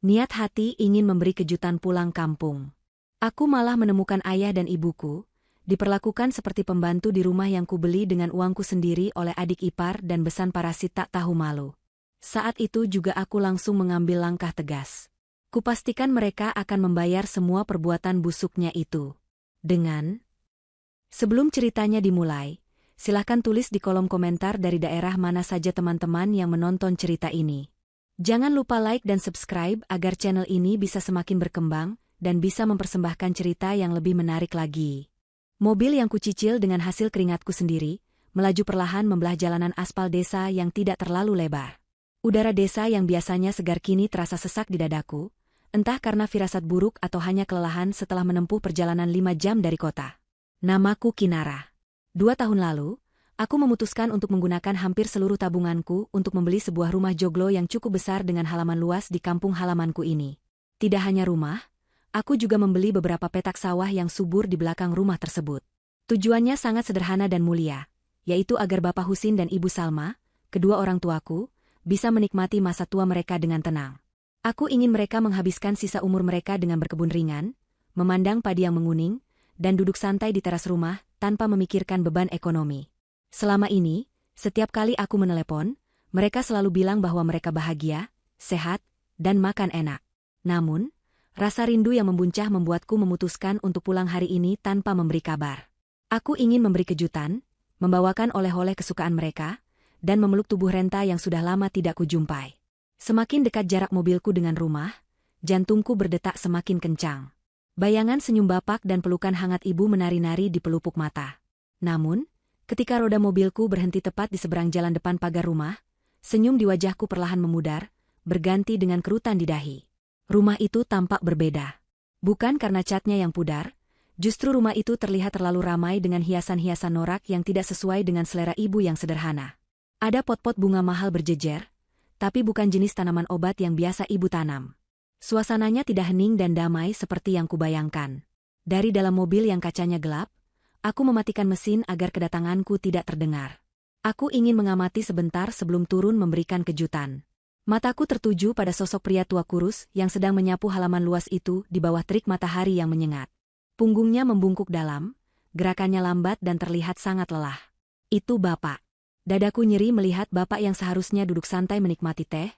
Niat hati ingin memberi kejutan pulang kampung. Aku malah menemukan ayah dan ibuku, diperlakukan seperti pembantu di rumah yang kubeli dengan uangku sendiri oleh adik ipar dan besan parasit tak tahu malu. Saat itu juga aku langsung mengambil langkah tegas. Kupastikan mereka akan membayar semua perbuatan busuknya itu. Sebelum ceritanya dimulai, silahkan tulis di kolom komentar dari daerah mana saja teman-teman yang menonton cerita ini. Jangan lupa like dan subscribe agar channel ini bisa semakin berkembang dan bisa mempersembahkan cerita yang lebih menarik lagi. Mobil yang kucicil dengan hasil keringatku sendiri, melaju perlahan membelah jalanan aspal desa yang tidak terlalu lebar. Udara desa yang biasanya segar kini terasa sesak di dadaku, entah karena firasat buruk atau hanya kelelahan setelah menempuh perjalanan 5 jam dari kota. Namaku Kinara. 2 tahun lalu, aku memutuskan untuk menggunakan hampir seluruh tabunganku untuk membeli sebuah rumah joglo yang cukup besar dengan halaman luas di kampung halamanku ini. Tidak hanya rumah, aku juga membeli beberapa petak sawah yang subur di belakang rumah tersebut. Tujuannya sangat sederhana dan mulia, yaitu agar Bapak Husin dan Ibu Salma, kedua orang tuaku, bisa menikmati masa tua mereka dengan tenang. Aku ingin mereka menghabiskan sisa umur mereka dengan berkebun ringan, memandang padi yang menguning, dan duduk santai di teras rumah tanpa memikirkan beban ekonomi. Selama ini, setiap kali aku menelepon, mereka selalu bilang bahwa mereka bahagia, sehat, dan makan enak. Namun, rasa rindu yang membuncah membuatku memutuskan untuk pulang hari ini tanpa memberi kabar. Aku ingin memberi kejutan, membawakan oleh-oleh kesukaan mereka, dan memeluk tubuh Renta yang sudah lama tidak kujumpai. Semakin dekat jarak mobilku dengan rumah, jantungku berdetak semakin kencang. Bayangan senyum bapak dan pelukan hangat ibu menari-nari di pelupuk mata. Namun, ketika roda mobilku berhenti tepat di seberang jalan depan pagar rumah, senyum di wajahku perlahan memudar, berganti dengan kerutan di dahi. Rumah itu tampak berbeda. Bukan karena catnya yang pudar, justru rumah itu terlihat terlalu ramai dengan hiasan-hiasan norak yang tidak sesuai dengan selera ibu yang sederhana. Ada pot-pot bunga mahal berjejer, tapi bukan jenis tanaman obat yang biasa ibu tanam. Suasananya tidak hening dan damai seperti yang kubayangkan. Dari dalam mobil yang kacanya gelap, aku mematikan mesin agar kedatanganku tidak terdengar. Aku ingin mengamati sebentar sebelum turun memberikan kejutan. Mataku tertuju pada sosok pria tua kurus yang sedang menyapu halaman luas itu di bawah terik matahari yang menyengat. Punggungnya membungkuk dalam, gerakannya lambat dan terlihat sangat lelah. Itu Bapak. Dadaku nyeri melihat Bapak yang seharusnya duduk santai menikmati teh,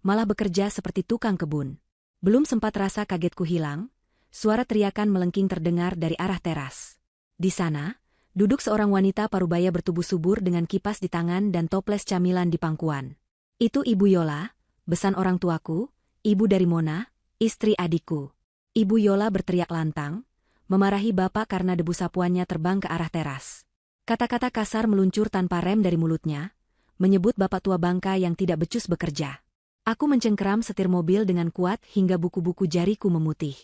malah bekerja seperti tukang kebun. Belum sempat rasa kagetku hilang, suara teriakan melengking terdengar dari arah teras. Di sana, duduk seorang wanita parubaya bertubuh subur dengan kipas di tangan dan toples camilan di pangkuan. Itu Ibu Yola, besan orang tuaku, ibu dari Mona, istri adikku. Ibu Yola berteriak lantang, memarahi Bapak karena debu sapuannya terbang ke arah teras. Kata-kata kasar meluncur tanpa rem dari mulutnya, menyebut Bapak tua bangka yang tidak becus bekerja. Aku mencengkeram setir mobil dengan kuat hingga buku-buku jariku memutih.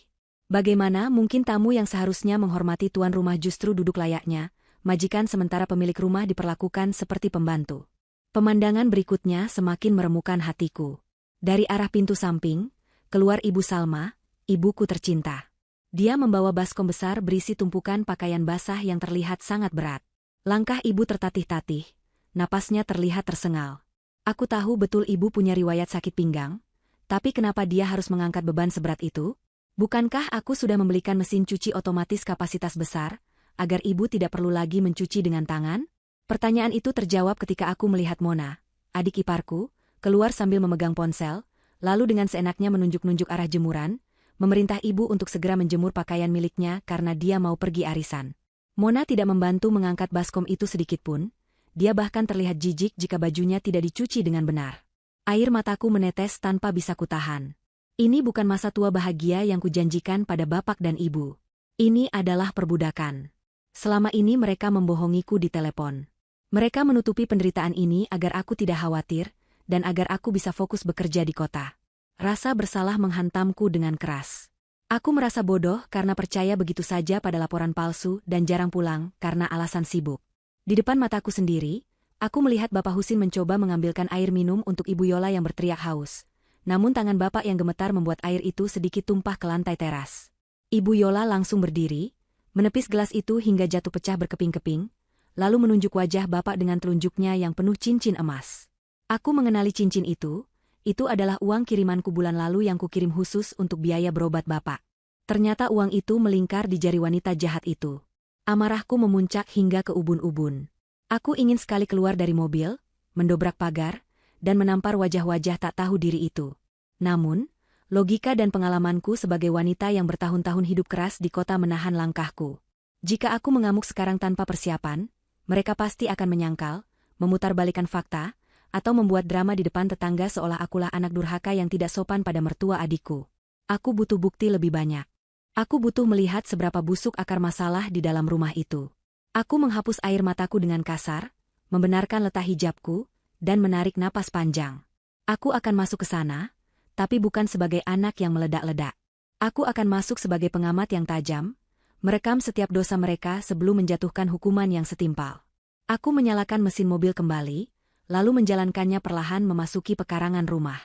Bagaimana mungkin tamu yang seharusnya menghormati tuan rumah justru duduk layaknya, majikan sementara pemilik rumah diperlakukan seperti pembantu. Pemandangan berikutnya semakin meremukan hatiku. Dari arah pintu samping, keluar Ibu Salma, ibuku tercinta. Dia membawa baskom besar berisi tumpukan pakaian basah yang terlihat sangat berat. Langkah ibu tertatih-tatih, napasnya terlihat tersengal. Aku tahu betul ibu punya riwayat sakit pinggang, tapi kenapa dia harus mengangkat beban seberat itu? Bukankah aku sudah membelikan mesin cuci otomatis kapasitas besar, agar ibu tidak perlu lagi mencuci dengan tangan? Pertanyaan itu terjawab ketika aku melihat Mona, adik iparku, keluar sambil memegang ponsel, lalu dengan seenaknya menunjuk-nunjuk arah jemuran, memerintah ibu untuk segera menjemur pakaian miliknya karena dia mau pergi arisan. Mona tidak membantu mengangkat baskom itu sedikitpun, dia bahkan terlihat jijik jika bajunya tidak dicuci dengan benar. Air mataku menetes tanpa bisa kutahan. Ini bukan masa tua bahagia yang kujanjikan pada bapak dan ibu. Ini adalah perbudakan. Selama ini mereka membohongiku di telepon. Mereka menutupi penderitaan ini agar aku tidak khawatir, dan agar aku bisa fokus bekerja di kota. Rasa bersalah menghantamku dengan keras. Aku merasa bodoh karena percaya begitu saja pada laporan palsu dan jarang pulang karena alasan sibuk. Di depan mataku sendiri, aku melihat Bapak Husin mencoba mengambilkan air minum untuk Ibu Yola yang berteriak haus. Namun tangan Bapak yang gemetar membuat air itu sedikit tumpah ke lantai teras. Ibu Yola langsung berdiri, menepis gelas itu hingga jatuh pecah berkeping-keping, lalu menunjuk wajah Bapak dengan telunjuknya yang penuh cincin emas. Aku mengenali cincin itu, Itu adalah uang kirimanku bulan lalu yang kukirim khusus untuk biaya berobat bapak. Ternyata uang itu melingkar di jari wanita jahat itu. Amarahku memuncak hingga ke ubun-ubun. Aku ingin sekali keluar dari mobil, mendobrak pagar, dan menampar wajah-wajah tak tahu diri itu. Namun, logika dan pengalamanku sebagai wanita yang bertahun-tahun hidup keras di kota menahan langkahku. Jika aku mengamuk sekarang tanpa persiapan, mereka pasti akan menyangkal, memutarbalikkan fakta, atau membuat drama di depan tetangga seolah akulah anak durhaka yang tidak sopan pada mertua adikku. Aku butuh bukti lebih banyak. Aku butuh melihat seberapa busuk akar masalah di dalam rumah itu. Aku menghapus air mataku dengan kasar, membenarkan letak hijabku, dan menarik napas panjang. Aku akan masuk ke sana, tapi bukan sebagai anak yang meledak-ledak. Aku akan masuk sebagai pengamat yang tajam, merekam setiap dosa mereka sebelum menjatuhkan hukuman yang setimpal. Aku menyalakan mesin mobil kembali, lalu menjalankannya perlahan memasuki pekarangan rumah.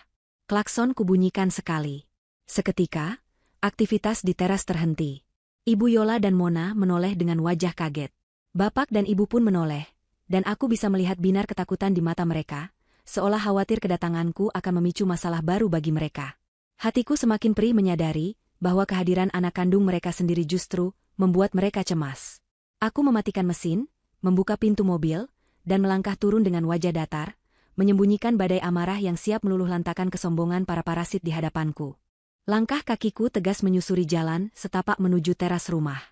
Klakson kubunyikan sekali. Seketika, aktivitas di teras terhenti. Ibu Yola dan Mona menoleh dengan wajah kaget. Bapak dan ibu pun menoleh, dan aku bisa melihat binar ketakutan di mata mereka, seolah khawatir kedatanganku akan memicu masalah baru bagi mereka. Hatiku semakin perih menyadari bahwa kehadiran anak kandung mereka sendiri justru membuat mereka cemas. Aku mematikan mesin, membuka pintu mobil, dan melangkah turun dengan wajah datar, menyembunyikan badai amarah yang siap meluluhlantakan kesombongan para parasit di hadapanku. Langkah kakiku tegas menyusuri jalan setapak menuju teras rumah.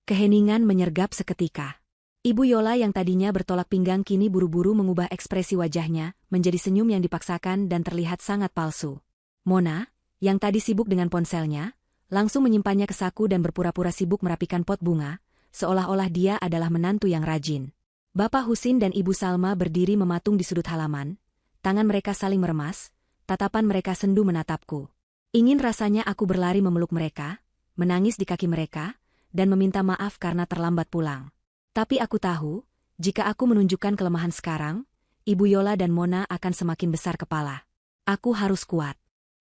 Keheningan menyergap seketika. Ibu Yola yang tadinya bertolak pinggang kini buru-buru mengubah ekspresi wajahnya menjadi senyum yang dipaksakan dan terlihat sangat palsu. Mona, yang tadi sibuk dengan ponselnya, langsung menyimpannya ke saku dan berpura-pura sibuk merapikan pot bunga, seolah-olah dia adalah menantu yang rajin. Bapak Husin dan Ibu Salma berdiri mematung di sudut halaman, tangan mereka saling meremas, tatapan mereka sendu menatapku. Ingin rasanya aku berlari memeluk mereka, menangis di kaki mereka, dan meminta maaf karena terlambat pulang. Tapi aku tahu, jika aku menunjukkan kelemahan sekarang, Ibu Yola dan Mona akan semakin besar kepala. Aku harus kuat.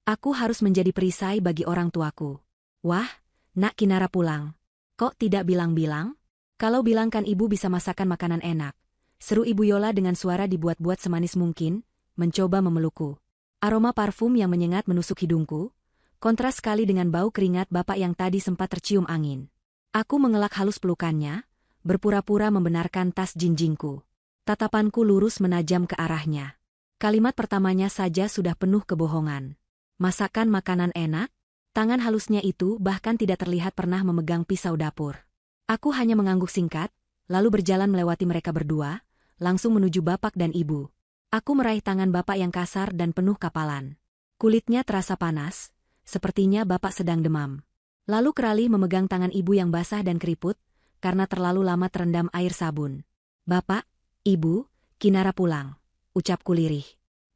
Aku harus menjadi perisai bagi orang tuaku. Wah, Nak Kinara pulang. Kok tidak bilang-bilang? Kalau bilang kan ibu bisa masakan makanan enak. Seru Ibu Yola dengan suara dibuat-buat semanis mungkin, mencoba memelukku. Aroma parfum yang menyengat menusuk hidungku, kontras sekali dengan bau keringat bapak yang tadi sempat tercium angin. Aku mengelak halus pelukannya, berpura-pura membenarkan tas jinjingku. Tatapanku lurus menajam ke arahnya. Kalimat pertamanya saja sudah penuh kebohongan. Masakan makanan enak? Tangan halusnya itu bahkan tidak terlihat pernah memegang pisau dapur. Aku hanya mengangguk singkat, lalu berjalan melewati mereka berdua, langsung menuju bapak dan ibu. Aku meraih tangan bapak yang kasar dan penuh kapalan. Kulitnya terasa panas, sepertinya bapak sedang demam. Lalu keralih memegang tangan ibu yang basah dan keriput, karena terlalu lama terendam air sabun. Bapak, ibu, Kinara pulang, ucapku lirih.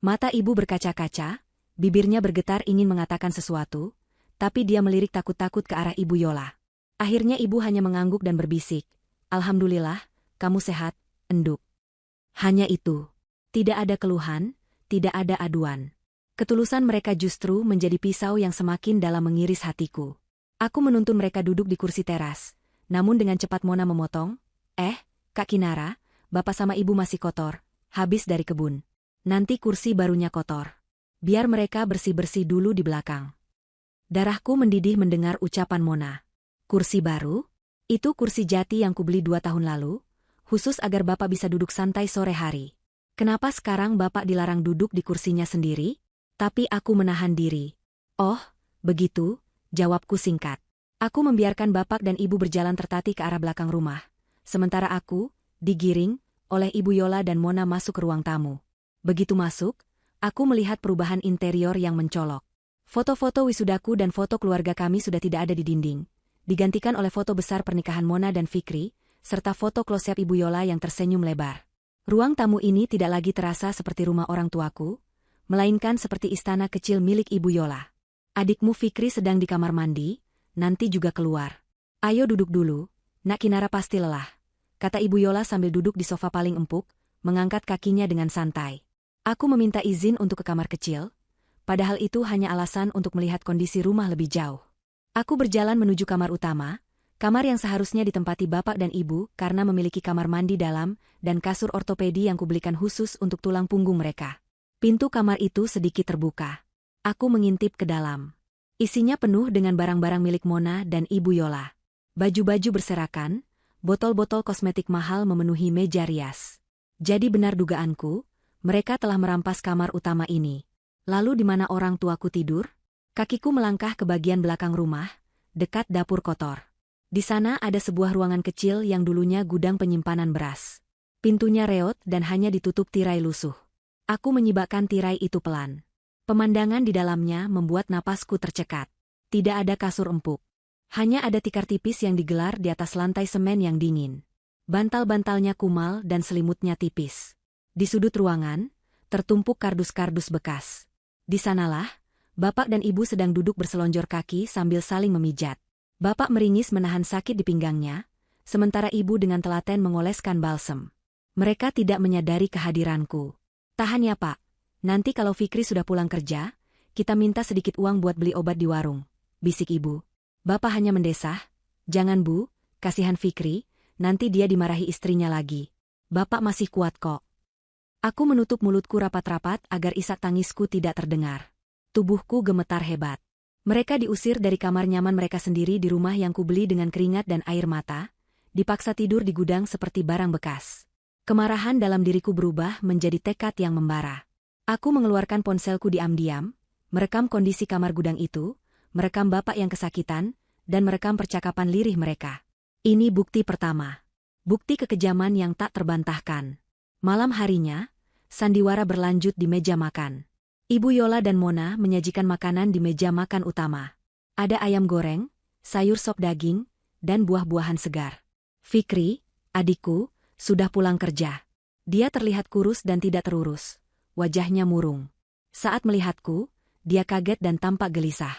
Mata ibu berkaca-kaca, bibirnya bergetar ingin mengatakan sesuatu, tapi dia melirik takut-takut ke arah Ibu Yola. Akhirnya ibu hanya mengangguk dan berbisik, "Alhamdulillah, kamu sehat, enduk." Hanya itu. Tidak ada keluhan, tidak ada aduan. Ketulusan mereka justru menjadi pisau yang semakin dalam mengiris hatiku. Aku menuntun mereka duduk di kursi teras, namun dengan cepat Mona memotong, Kak Kinara, bapak sama ibu masih kotor, habis dari kebun. Nanti kursi barunya kotor. Biar mereka bersih-bersih dulu di belakang." Darahku mendidih mendengar ucapan Mona. Kursi baru? Itu kursi jati yang kubeli 2 tahun lalu, khusus agar bapak bisa duduk santai sore hari. Kenapa sekarang bapak dilarang duduk di kursinya sendiri? Tapi aku menahan diri. Oh, begitu, jawabku singkat. Aku membiarkan bapak dan ibu berjalan tertatih ke arah belakang rumah. Sementara aku, digiring, oleh Ibu Yola dan Mona masuk ke ruang tamu. Begitu masuk, aku melihat perubahan interior yang mencolok. Foto-foto wisudaku dan foto keluarga kami sudah tidak ada di dinding. Digantikan oleh foto besar pernikahan Mona dan Fikri, serta foto close-up Ibu Yola yang tersenyum lebar. Ruang tamu ini tidak lagi terasa seperti rumah orang tuaku, melainkan seperti istana kecil milik Ibu Yola. Adikmu Fikri sedang di kamar mandi, nanti juga keluar. Ayo duduk dulu, Nak Kinara pasti lelah, kata Ibu Yola sambil duduk di sofa paling empuk, mengangkat kakinya dengan santai. Aku meminta izin untuk ke kamar kecil, padahal itu hanya alasan untuk melihat kondisi rumah lebih jauh. Aku berjalan menuju kamar utama, kamar yang seharusnya ditempati bapak dan ibu karena memiliki kamar mandi dalam dan kasur ortopedi yang kubelikan khusus untuk tulang punggung mereka. Pintu kamar itu sedikit terbuka. Aku mengintip ke dalam. Isinya penuh dengan barang-barang milik Mona dan Ibu Yola. Baju-baju berserakan, botol-botol kosmetik mahal memenuhi meja rias. Jadi benar dugaanku, mereka telah merampas kamar utama ini. Lalu di mana orang tuaku tidur? Kakiku melangkah ke bagian belakang rumah, dekat dapur kotor. Di sana ada sebuah ruangan kecil yang dulunya gudang penyimpanan beras. Pintunya reot dan hanya ditutup tirai lusuh. Aku menyibakkan tirai itu pelan. Pemandangan di dalamnya membuat napasku tercekat. Tidak ada kasur empuk. Hanya ada tikar tipis yang digelar di atas lantai semen yang dingin. Bantal-bantalnya kumal dan selimutnya tipis. Di sudut ruangan, tertumpuk kardus-kardus bekas. Di sanalah, bapak dan ibu sedang duduk berselonjor kaki sambil saling memijat. Bapak meringis menahan sakit di pinggangnya, sementara ibu dengan telaten mengoleskan balsem. Mereka tidak menyadari kehadiranku. Tahan ya pak. Nanti kalau Fikri sudah pulang kerja, kita minta sedikit uang buat beli obat di warung, bisik ibu. Bapak hanya mendesah, jangan bu, kasihan Fikri, nanti dia dimarahi istrinya lagi. Bapak masih kuat kok. Aku menutup mulutku rapat-rapat agar isak tangisku tidak terdengar. Tubuhku gemetar hebat. Mereka diusir dari kamar nyaman mereka sendiri di rumah yang kubeli dengan keringat dan air mata, dipaksa tidur di gudang seperti barang bekas. Kemarahan dalam diriku berubah menjadi tekad yang membara. Aku mengeluarkan ponselku diam-diam, merekam kondisi kamar gudang itu, merekam bapak yang kesakitan, dan merekam percakapan lirih mereka. Ini bukti pertama. Bukti kekejaman yang tak terbantahkan. Malam harinya, sandiwara berlanjut di meja makan. Ibu Yola dan Mona menyajikan makanan di meja makan utama. Ada ayam goreng, sayur sop daging, dan buah-buahan segar. Fikri, adikku, sudah pulang kerja. Dia terlihat kurus dan tidak terurus. Wajahnya murung. Saat melihatku, dia kaget dan tampak gelisah.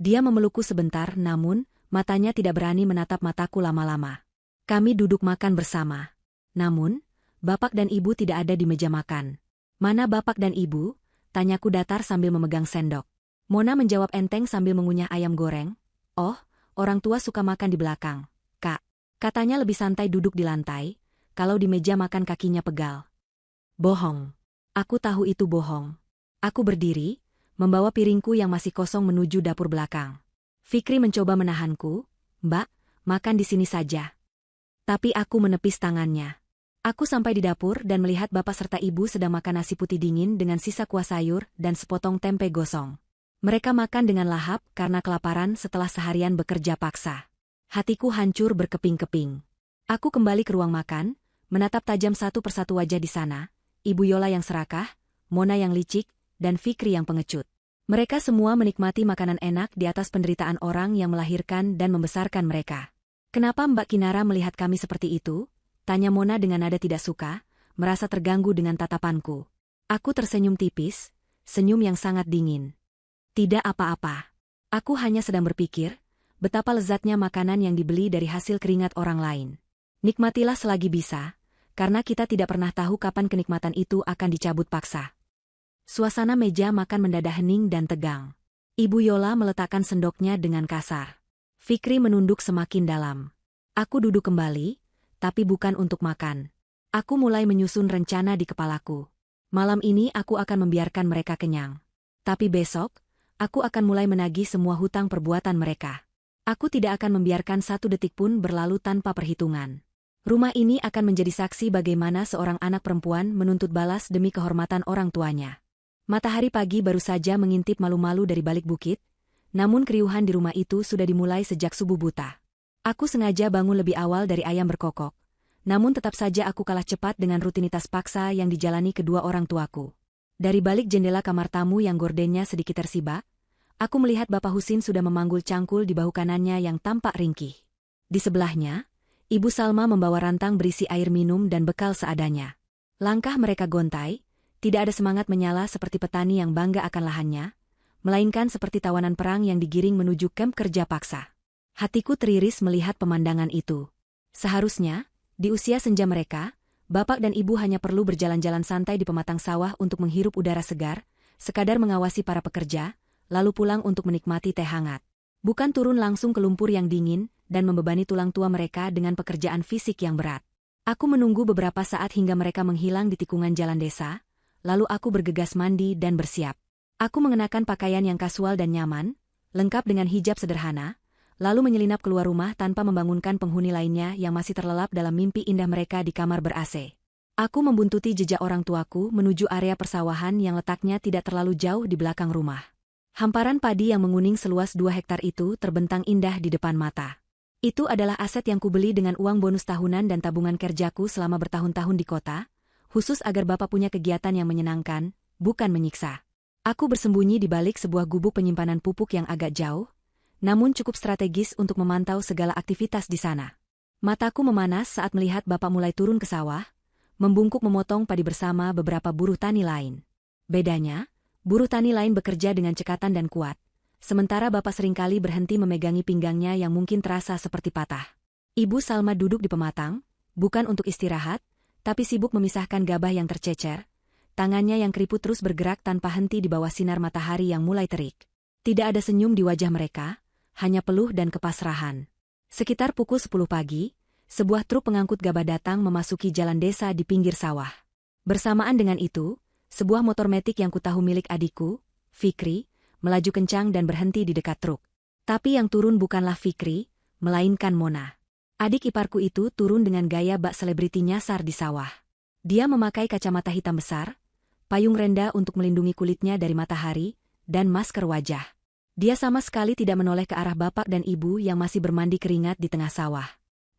Dia memelukku sebentar namun, matanya tidak berani menatap mataku lama-lama. Kami duduk makan bersama. Namun, bapak dan ibu tidak ada di meja makan. Mana bapak dan ibu? Tanyaku datar sambil memegang sendok. Mona menjawab enteng sambil mengunyah ayam goreng. Oh, orang tua suka makan di belakang, kak. Katanya lebih santai duduk di lantai, kalau di meja makan kakinya pegal. Bohong. Aku tahu itu bohong. Aku berdiri, membawa piringku yang masih kosong menuju dapur belakang. Fikri mencoba menahanku, Mbak, makan di sini saja. Tapi aku menepis tangannya. Aku sampai di dapur dan melihat bapak serta ibu sedang makan nasi putih dingin dengan sisa kuah sayur dan sepotong tempe gosong. Mereka makan dengan lahap karena kelaparan setelah seharian bekerja paksa. Hatiku hancur berkeping-keping. Aku kembali ke ruang makan, menatap tajam satu persatu wajah di sana. Ibu Yola yang serakah, Mona yang licik, dan Fikri yang pengecut. Mereka semua menikmati makanan enak di atas penderitaan orang yang melahirkan dan membesarkan mereka. Kenapa Mbak Kinara melihat kami seperti itu? Tanya Mona dengan nada tidak suka, merasa terganggu dengan tatapanku. Aku tersenyum tipis, senyum yang sangat dingin. Tidak apa-apa. Aku hanya sedang berpikir, betapa lezatnya makanan yang dibeli dari hasil keringat orang lain. Nikmatilah selagi bisa, karena kita tidak pernah tahu kapan kenikmatan itu akan dicabut paksa. Suasana meja makan mendadak hening dan tegang. Ibu Yola meletakkan sendoknya dengan kasar. Fikri menunduk semakin dalam. Aku duduk kembali, tapi bukan untuk makan. Aku mulai menyusun rencana di kepalaku. Malam ini aku akan membiarkan mereka kenyang. Tapi besok, aku akan mulai menagih semua hutang perbuatan mereka. Aku tidak akan membiarkan satu detik pun berlalu tanpa perhitungan. Rumah ini akan menjadi saksi bagaimana seorang anak perempuan menuntut balas demi kehormatan orang tuanya. Matahari pagi baru saja mengintip malu-malu dari balik bukit, namun keriuhan di rumah itu sudah dimulai sejak subuh buta. Aku sengaja bangun lebih awal dari ayam berkokok, namun tetap saja aku kalah cepat dengan rutinitas paksa yang dijalani kedua orang tuaku. Dari balik jendela kamar tamu yang gordennya sedikit tersibak, aku melihat Bapak Husin sudah memanggul cangkul di bahu kanannya yang tampak ringkih. Di sebelahnya, Ibu Salma membawa rantang berisi air minum dan bekal seadanya. Langkah mereka gontai, tidak ada semangat menyala seperti petani yang bangga akan lahannya, melainkan seperti tawanan perang yang digiring menuju kamp kerja paksa. Hatiku teriris melihat pemandangan itu. Seharusnya, di usia senja mereka, bapak dan ibu hanya perlu berjalan-jalan santai di pematang sawah untuk menghirup udara segar, sekadar mengawasi para pekerja, lalu pulang untuk menikmati teh hangat. Bukan turun langsung ke lumpur yang dingin, dan membebani tulang tua mereka dengan pekerjaan fisik yang berat. Aku menunggu beberapa saat hingga mereka menghilang di tikungan jalan desa, lalu aku bergegas mandi dan bersiap. Aku mengenakan pakaian yang kasual dan nyaman, lengkap dengan hijab sederhana, lalu menyelinap keluar rumah tanpa membangunkan penghuni lainnya yang masih terlelap dalam mimpi indah mereka di kamar ber-AC. Aku membuntuti jejak orang tuaku menuju area persawahan yang letaknya tidak terlalu jauh di belakang rumah. Hamparan padi yang menguning seluas 2 hektar itu terbentang indah di depan mata. Itu adalah aset yang kubeli dengan uang bonus tahunan dan tabungan kerjaku selama bertahun-tahun di kota, khusus agar Bapak punya kegiatan yang menyenangkan, bukan menyiksa. Aku bersembunyi di balik sebuah gubuk penyimpanan pupuk yang agak jauh, namun cukup strategis untuk memantau segala aktivitas di sana. Mataku memanas saat melihat Bapak mulai turun ke sawah, membungkuk memotong padi bersama beberapa buruh tani lain. Bedanya, buruh tani lain bekerja dengan cekatan dan kuat, sementara Bapak seringkali berhenti memegangi pinggangnya yang mungkin terasa seperti patah. Ibu Salma duduk di pematang, bukan untuk istirahat, tapi sibuk memisahkan gabah yang tercecer. Tangannya yang keriput terus bergerak tanpa henti di bawah sinar matahari yang mulai terik. Tidak ada senyum di wajah mereka, hanya peluh dan kepasrahan. Sekitar pukul 10 pagi, sebuah truk pengangkut gabah datang memasuki jalan desa di pinggir sawah. Bersamaan dengan itu, sebuah motor metik yang kutahu milik adikku, Fikri, melaju kencang dan berhenti di dekat truk. Tapi yang turun bukanlah Fikri, melainkan Mona. Adik iparku itu turun dengan gaya bak selebriti nyasar di sawah. Dia memakai kacamata hitam besar, payung renda untuk melindungi kulitnya dari matahari, dan masker wajah. Dia sama sekali tidak menoleh ke arah bapak dan ibu yang masih bermandi keringat di tengah sawah.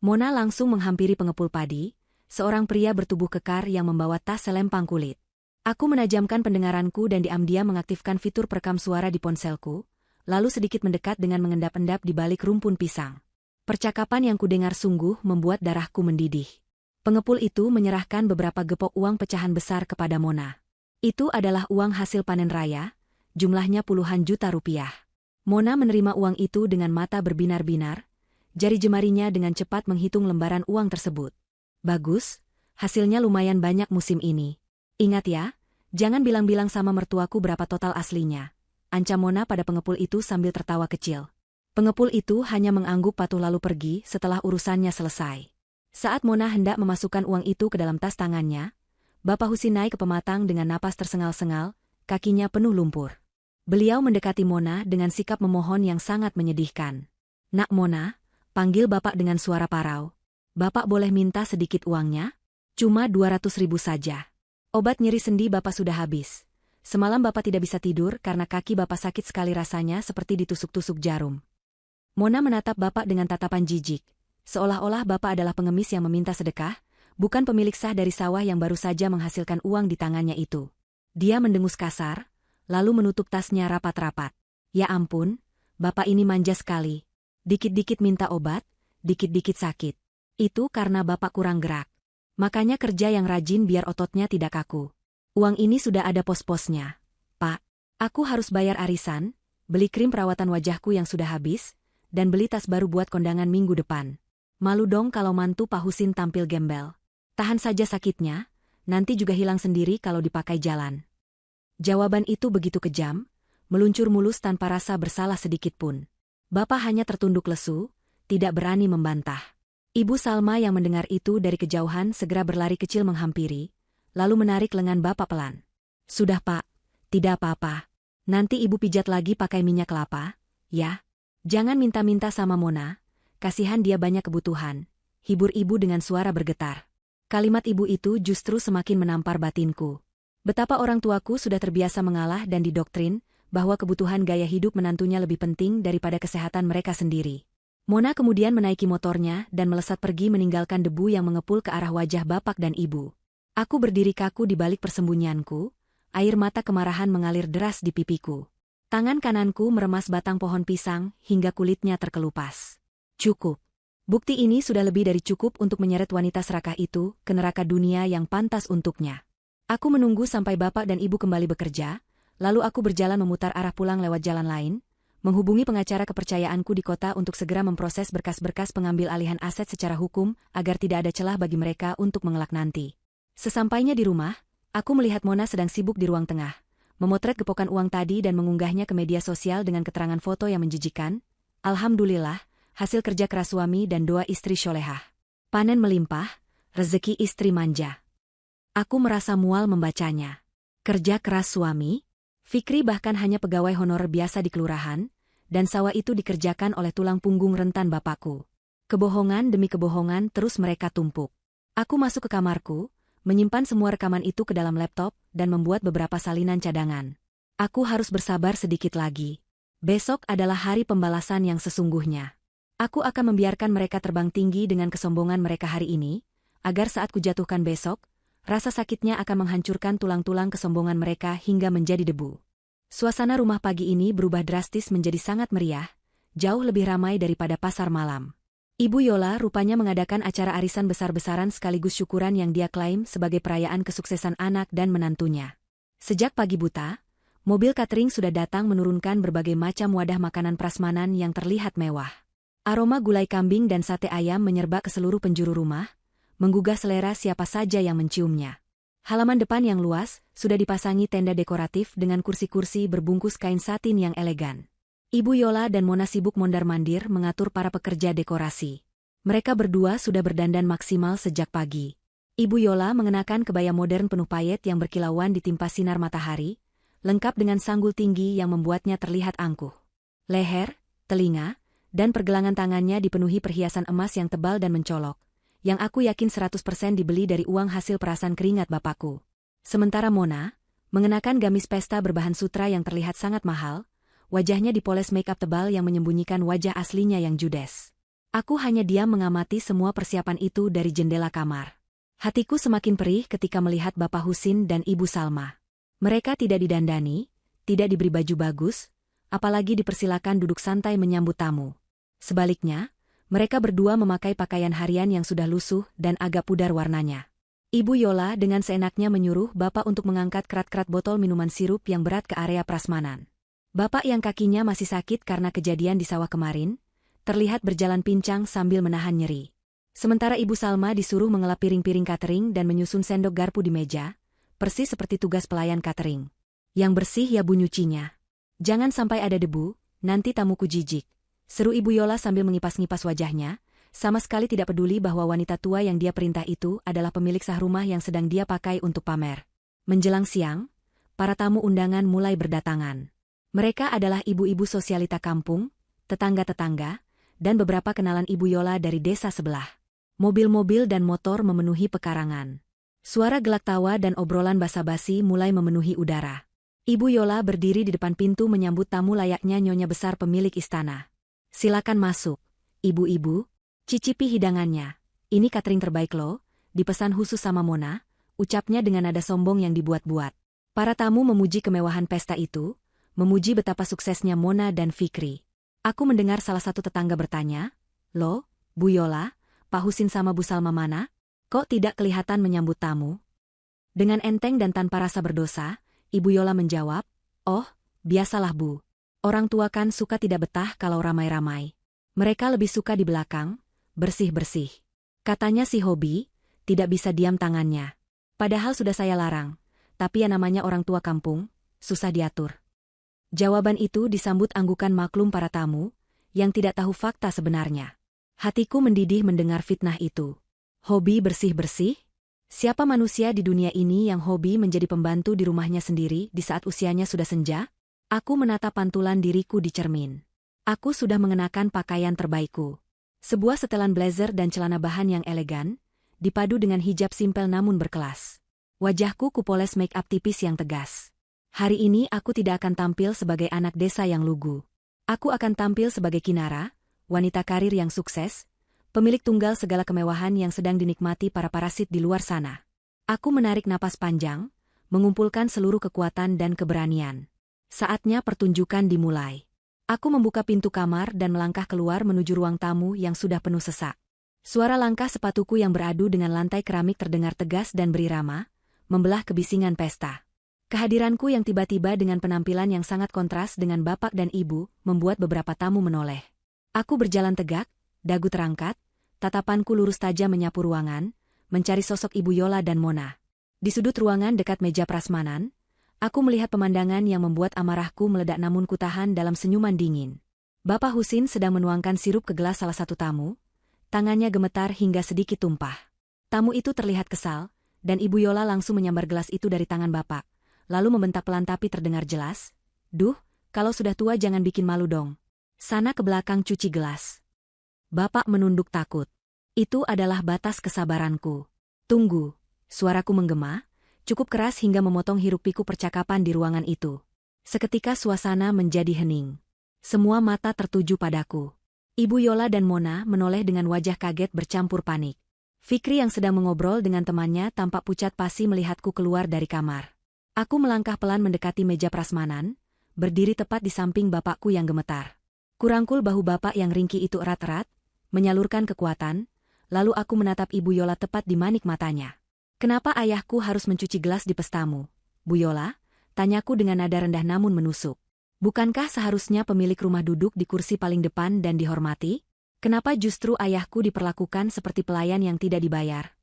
Mona langsung menghampiri pengepul padi, seorang pria bertubuh kekar yang membawa tas selempang kulit. Aku menajamkan pendengaranku dan diam-diam mengaktifkan fitur perekam suara di ponselku, lalu sedikit mendekat dengan mengendap-endap di balik rumpun pisang. Percakapan yang kudengar sungguh membuat darahku mendidih. Pengepul itu menyerahkan beberapa gepok uang pecahan besar kepada Mona. Itu adalah uang hasil panen raya, jumlahnya puluhan juta rupiah. Mona menerima uang itu dengan mata berbinar-binar, jari jemarinya dengan cepat menghitung lembaran uang tersebut. Bagus, hasilnya lumayan banyak musim ini. Ingat ya, jangan bilang-bilang sama mertuaku berapa total aslinya, ancam Mona pada pengepul itu sambil tertawa kecil. Pengepul itu hanya mengangguk patuh lalu pergi setelah urusannya selesai. Saat Mona hendak memasukkan uang itu ke dalam tas tangannya, Bapak Husin naik ke pematang dengan napas tersengal-sengal, kakinya penuh lumpur. Beliau mendekati Mona dengan sikap memohon yang sangat menyedihkan. "Nak Mona," panggil Bapak dengan suara parau. "Bapak boleh minta sedikit uangnya? Cuma 200.000 saja. Obat nyeri sendi Bapak sudah habis. Semalam Bapak tidak bisa tidur karena kaki Bapak sakit sekali rasanya seperti ditusuk-tusuk jarum." Mona menatap Bapak dengan tatapan jijik, seolah-olah Bapak adalah pengemis yang meminta sedekah, bukan pemilik sah dari sawah yang baru saja menghasilkan uang di tangannya itu. Dia mendengus kasar, lalu menutup tasnya rapat-rapat. "Ya ampun, Bapak ini manja sekali. Dikit-dikit minta obat, dikit-dikit sakit. Itu karena Bapak kurang gerak. Makanya kerja yang rajin biar ototnya tidak kaku. Uang ini sudah ada pos-posnya. Pak, aku harus bayar arisan, beli krim perawatan wajahku yang sudah habis, dan beli tas baru buat kondangan minggu depan. Malu dong kalau mantu Pak Husin tampil gembel. Tahan saja sakitnya, nanti juga hilang sendiri kalau dipakai jalan." Jawaban itu begitu kejam, meluncur mulus tanpa rasa bersalah sedikit pun. Bapak hanya tertunduk lesu, tidak berani membantah. Ibu Salma yang mendengar itu dari kejauhan segera berlari kecil menghampiri, lalu menarik lengan Bapak pelan. "Sudah Pak, tidak apa-apa. Nanti Ibu pijat lagi pakai minyak kelapa, ya? Jangan minta-minta sama Mona, kasihan dia banyak kebutuhan," hibur ibu dengan suara bergetar. Kalimat ibu itu justru semakin menampar batinku. Betapa orang tuaku sudah terbiasa mengalah dan didoktrin bahwa kebutuhan gaya hidup menantunya lebih penting daripada kesehatan mereka sendiri. Mona kemudian menaiki motornya dan melesat pergi meninggalkan debu yang mengepul ke arah wajah bapak dan ibu. Aku berdiri kaku di balik persembunyianku, air mata kemarahan mengalir deras di pipiku. Tangan kananku meremas batang pohon pisang hingga kulitnya terkelupas. Cukup. Bukti ini sudah lebih dari cukup untuk menyeret wanita serakah itu ke neraka dunia yang pantas untuknya. Aku menunggu sampai bapak dan ibu kembali bekerja, lalu aku berjalan memutar arah pulang lewat jalan lain, menghubungi pengacara kepercayaanku di kota untuk segera memproses berkas-berkas pengambil alihan aset secara hukum agar tidak ada celah bagi mereka untuk mengelak nanti. Sesampainya di rumah, aku melihat Mona sedang sibuk di ruang tengah, memotret gepokan uang tadi dan mengunggahnya ke media sosial dengan keterangan foto yang menjijikan. Alhamdulillah, hasil kerja keras suami dan doa istri solehah. Panen melimpah, rezeki istri manja. Aku merasa mual membacanya. Kerja keras suami? Fikri bahkan hanya pegawai honorer biasa di kelurahan, dan sawah itu dikerjakan oleh tulang punggung rentan bapakku. Kebohongan demi kebohongan terus mereka tumpuk. Aku masuk ke kamarku, menyimpan semua rekaman itu ke dalam laptop, dan membuat beberapa salinan cadangan. Aku harus bersabar sedikit lagi. Besok adalah hari pembalasan yang sesungguhnya. Aku akan membiarkan mereka terbang tinggi dengan kesombongan mereka hari ini, agar saat kujatuhkan besok, rasa sakitnya akan menghancurkan tulang-tulang kesombongan mereka hingga menjadi debu. Suasana rumah pagi ini berubah drastis menjadi sangat meriah, jauh lebih ramai daripada pasar malam. Ibu Yola rupanya mengadakan acara arisan besar-besaran sekaligus syukuran yang dia klaim sebagai perayaan kesuksesan anak dan menantunya. Sejak pagi buta, mobil catering sudah datang menurunkan berbagai macam wadah makanan prasmanan yang terlihat mewah. Aroma gulai kambing dan sate ayam menyerba ke seluruh penjuru rumah, menggugah selera siapa saja yang menciumnya. Halaman depan yang luas sudah dipasangi tenda dekoratif dengan kursi-kursi berbungkus kain satin yang elegan. Ibu Yola dan Mona sibuk mondar-mandir mengatur para pekerja dekorasi. Mereka berdua sudah berdandan maksimal sejak pagi. Ibu Yola mengenakan kebaya modern penuh payet yang berkilauan ditimpa sinar matahari, lengkap dengan sanggul tinggi yang membuatnya terlihat angkuh. Leher, telinga, dan pergelangan tangannya dipenuhi perhiasan emas yang tebal dan mencolok, yang aku yakin 100% dibeli dari uang hasil perasan keringat bapakku. Sementara Mona, mengenakan gamis pesta berbahan sutra yang terlihat sangat mahal, wajahnya dipoles make up tebal yang menyembunyikan wajah aslinya yang judes. Aku hanya diam mengamati semua persiapan itu dari jendela kamar. Hatiku semakin perih ketika melihat Bapak Husin dan Ibu Salma. Mereka tidak didandani, tidak diberi baju bagus, apalagi dipersilakan duduk santai menyambut tamu. Sebaliknya, mereka berdua memakai pakaian harian yang sudah lusuh dan agak pudar warnanya. Ibu Yola dengan seenaknya menyuruh Bapak untuk mengangkat kerat-kerat botol minuman sirup yang berat ke area prasmanan. Bapak yang kakinya masih sakit karena kejadian di sawah kemarin, terlihat berjalan pincang sambil menahan nyeri. Sementara Ibu Salma disuruh mengelap piring-piring catering dan menyusun sendok garpu di meja, persis seperti tugas pelayan catering. Yang bersih ya Bu nyucinya. Jangan sampai ada debu, nanti tamuku jijik. Seru Ibu Yola sambil mengipas-ngipas wajahnya, sama sekali tidak peduli bahwa wanita tua yang dia perintah itu adalah pemilik sah rumah yang sedang dia pakai untuk pamer. Menjelang siang, para tamu undangan mulai berdatangan. Mereka adalah ibu-ibu sosialita kampung, tetangga-tetangga, dan beberapa kenalan Ibu Yola dari desa sebelah. Mobil-mobil dan motor memenuhi pekarangan. Suara gelak tawa dan obrolan basa-basi mulai memenuhi udara. Ibu Yola berdiri di depan pintu menyambut tamu layaknya nyonya besar pemilik istana. Silakan masuk, ibu-ibu, cicipi hidangannya. Ini catering terbaik lo, dipesan khusus sama Mona, ucapnya dengan nada sombong yang dibuat-buat. Para tamu memuji kemewahan pesta itu, memuji betapa suksesnya Mona dan Fikri. Aku mendengar salah satu tetangga bertanya, "Loh, Bu Yola, Pak Husin sama Bu Salma mana? Kok tidak kelihatan menyambut tamu?" Dengan enteng dan tanpa rasa berdosa, Ibu Yola menjawab, "Oh, biasalah Bu. Orang tua kan suka tidak betah kalau ramai-ramai. Mereka lebih suka di belakang, bersih-bersih. Katanya si hobi, tidak bisa diam tangannya. Padahal sudah saya larang, tapi yang namanya orang tua kampung, susah diatur." Jawaban itu disambut anggukan maklum para tamu, yang tidak tahu fakta sebenarnya. Hatiku mendidih mendengar fitnah itu. Hobi bersih-bersih? Siapa manusia di dunia ini yang hobi menjadi pembantu di rumahnya sendiri di saat usianya sudah senja? Aku menatap pantulan diriku di cermin. Aku sudah mengenakan pakaian terbaikku. Sebuah setelan blazer dan celana bahan yang elegan, dipadu dengan hijab simpel namun berkelas. Wajahku kupoles make up tipis yang tegas. Hari ini aku tidak akan tampil sebagai anak desa yang lugu. Aku akan tampil sebagai Kinara, wanita karir yang sukses, pemilik tunggal segala kemewahan yang sedang dinikmati para parasit di luar sana. Aku menarik napas panjang, mengumpulkan seluruh kekuatan dan keberanian. Saatnya pertunjukan dimulai. Aku membuka pintu kamar dan melangkah keluar menuju ruang tamu yang sudah penuh sesak. Suara langkah sepatuku yang beradu dengan lantai keramik terdengar tegas dan berirama, membelah kebisingan pesta. Kehadiranku yang tiba-tiba dengan penampilan yang sangat kontras dengan bapak dan ibu, membuat beberapa tamu menoleh. Aku berjalan tegak, dagu terangkat, tatapanku lurus tajam menyapu ruangan, mencari sosok Ibu Yola dan Mona. Di sudut ruangan dekat meja prasmanan, aku melihat pemandangan yang membuat amarahku meledak namun kutahan dalam senyuman dingin. Bapak Husin sedang menuangkan sirup ke gelas salah satu tamu, tangannya gemetar hingga sedikit tumpah. Tamu itu terlihat kesal, dan Ibu Yola langsung menyambar gelas itu dari tangan bapak, lalu membentak pelan tapi terdengar jelas, "Duh, kalau sudah tua jangan bikin malu dong. Sana ke belakang cuci gelas." Bapak menunduk takut. Itu adalah batas kesabaranku. "Tunggu," suaraku menggema, cukup keras hingga memotong hiruk-pikuk percakapan di ruangan itu. Seketika suasana menjadi hening. Semua mata tertuju padaku. Ibu Yola dan Mona menoleh dengan wajah kaget bercampur panik. Fikri yang sedang mengobrol dengan temannya tampak pucat pasi melihatku keluar dari kamar. Aku melangkah pelan mendekati meja prasmanan, berdiri tepat di samping bapakku yang gemetar. Kurangkul bahu bapak yang ringkih itu erat-erat, menyalurkan kekuatan, lalu aku menatap Ibu Yola tepat di manik matanya. "Kenapa ayahku harus mencuci gelas di pestamu, Bu Yola?" tanyaku dengan nada rendah namun menusuk. "Bukankah seharusnya pemilik rumah duduk di kursi paling depan dan dihormati? Kenapa justru ayahku diperlakukan seperti pelayan yang tidak dibayar?"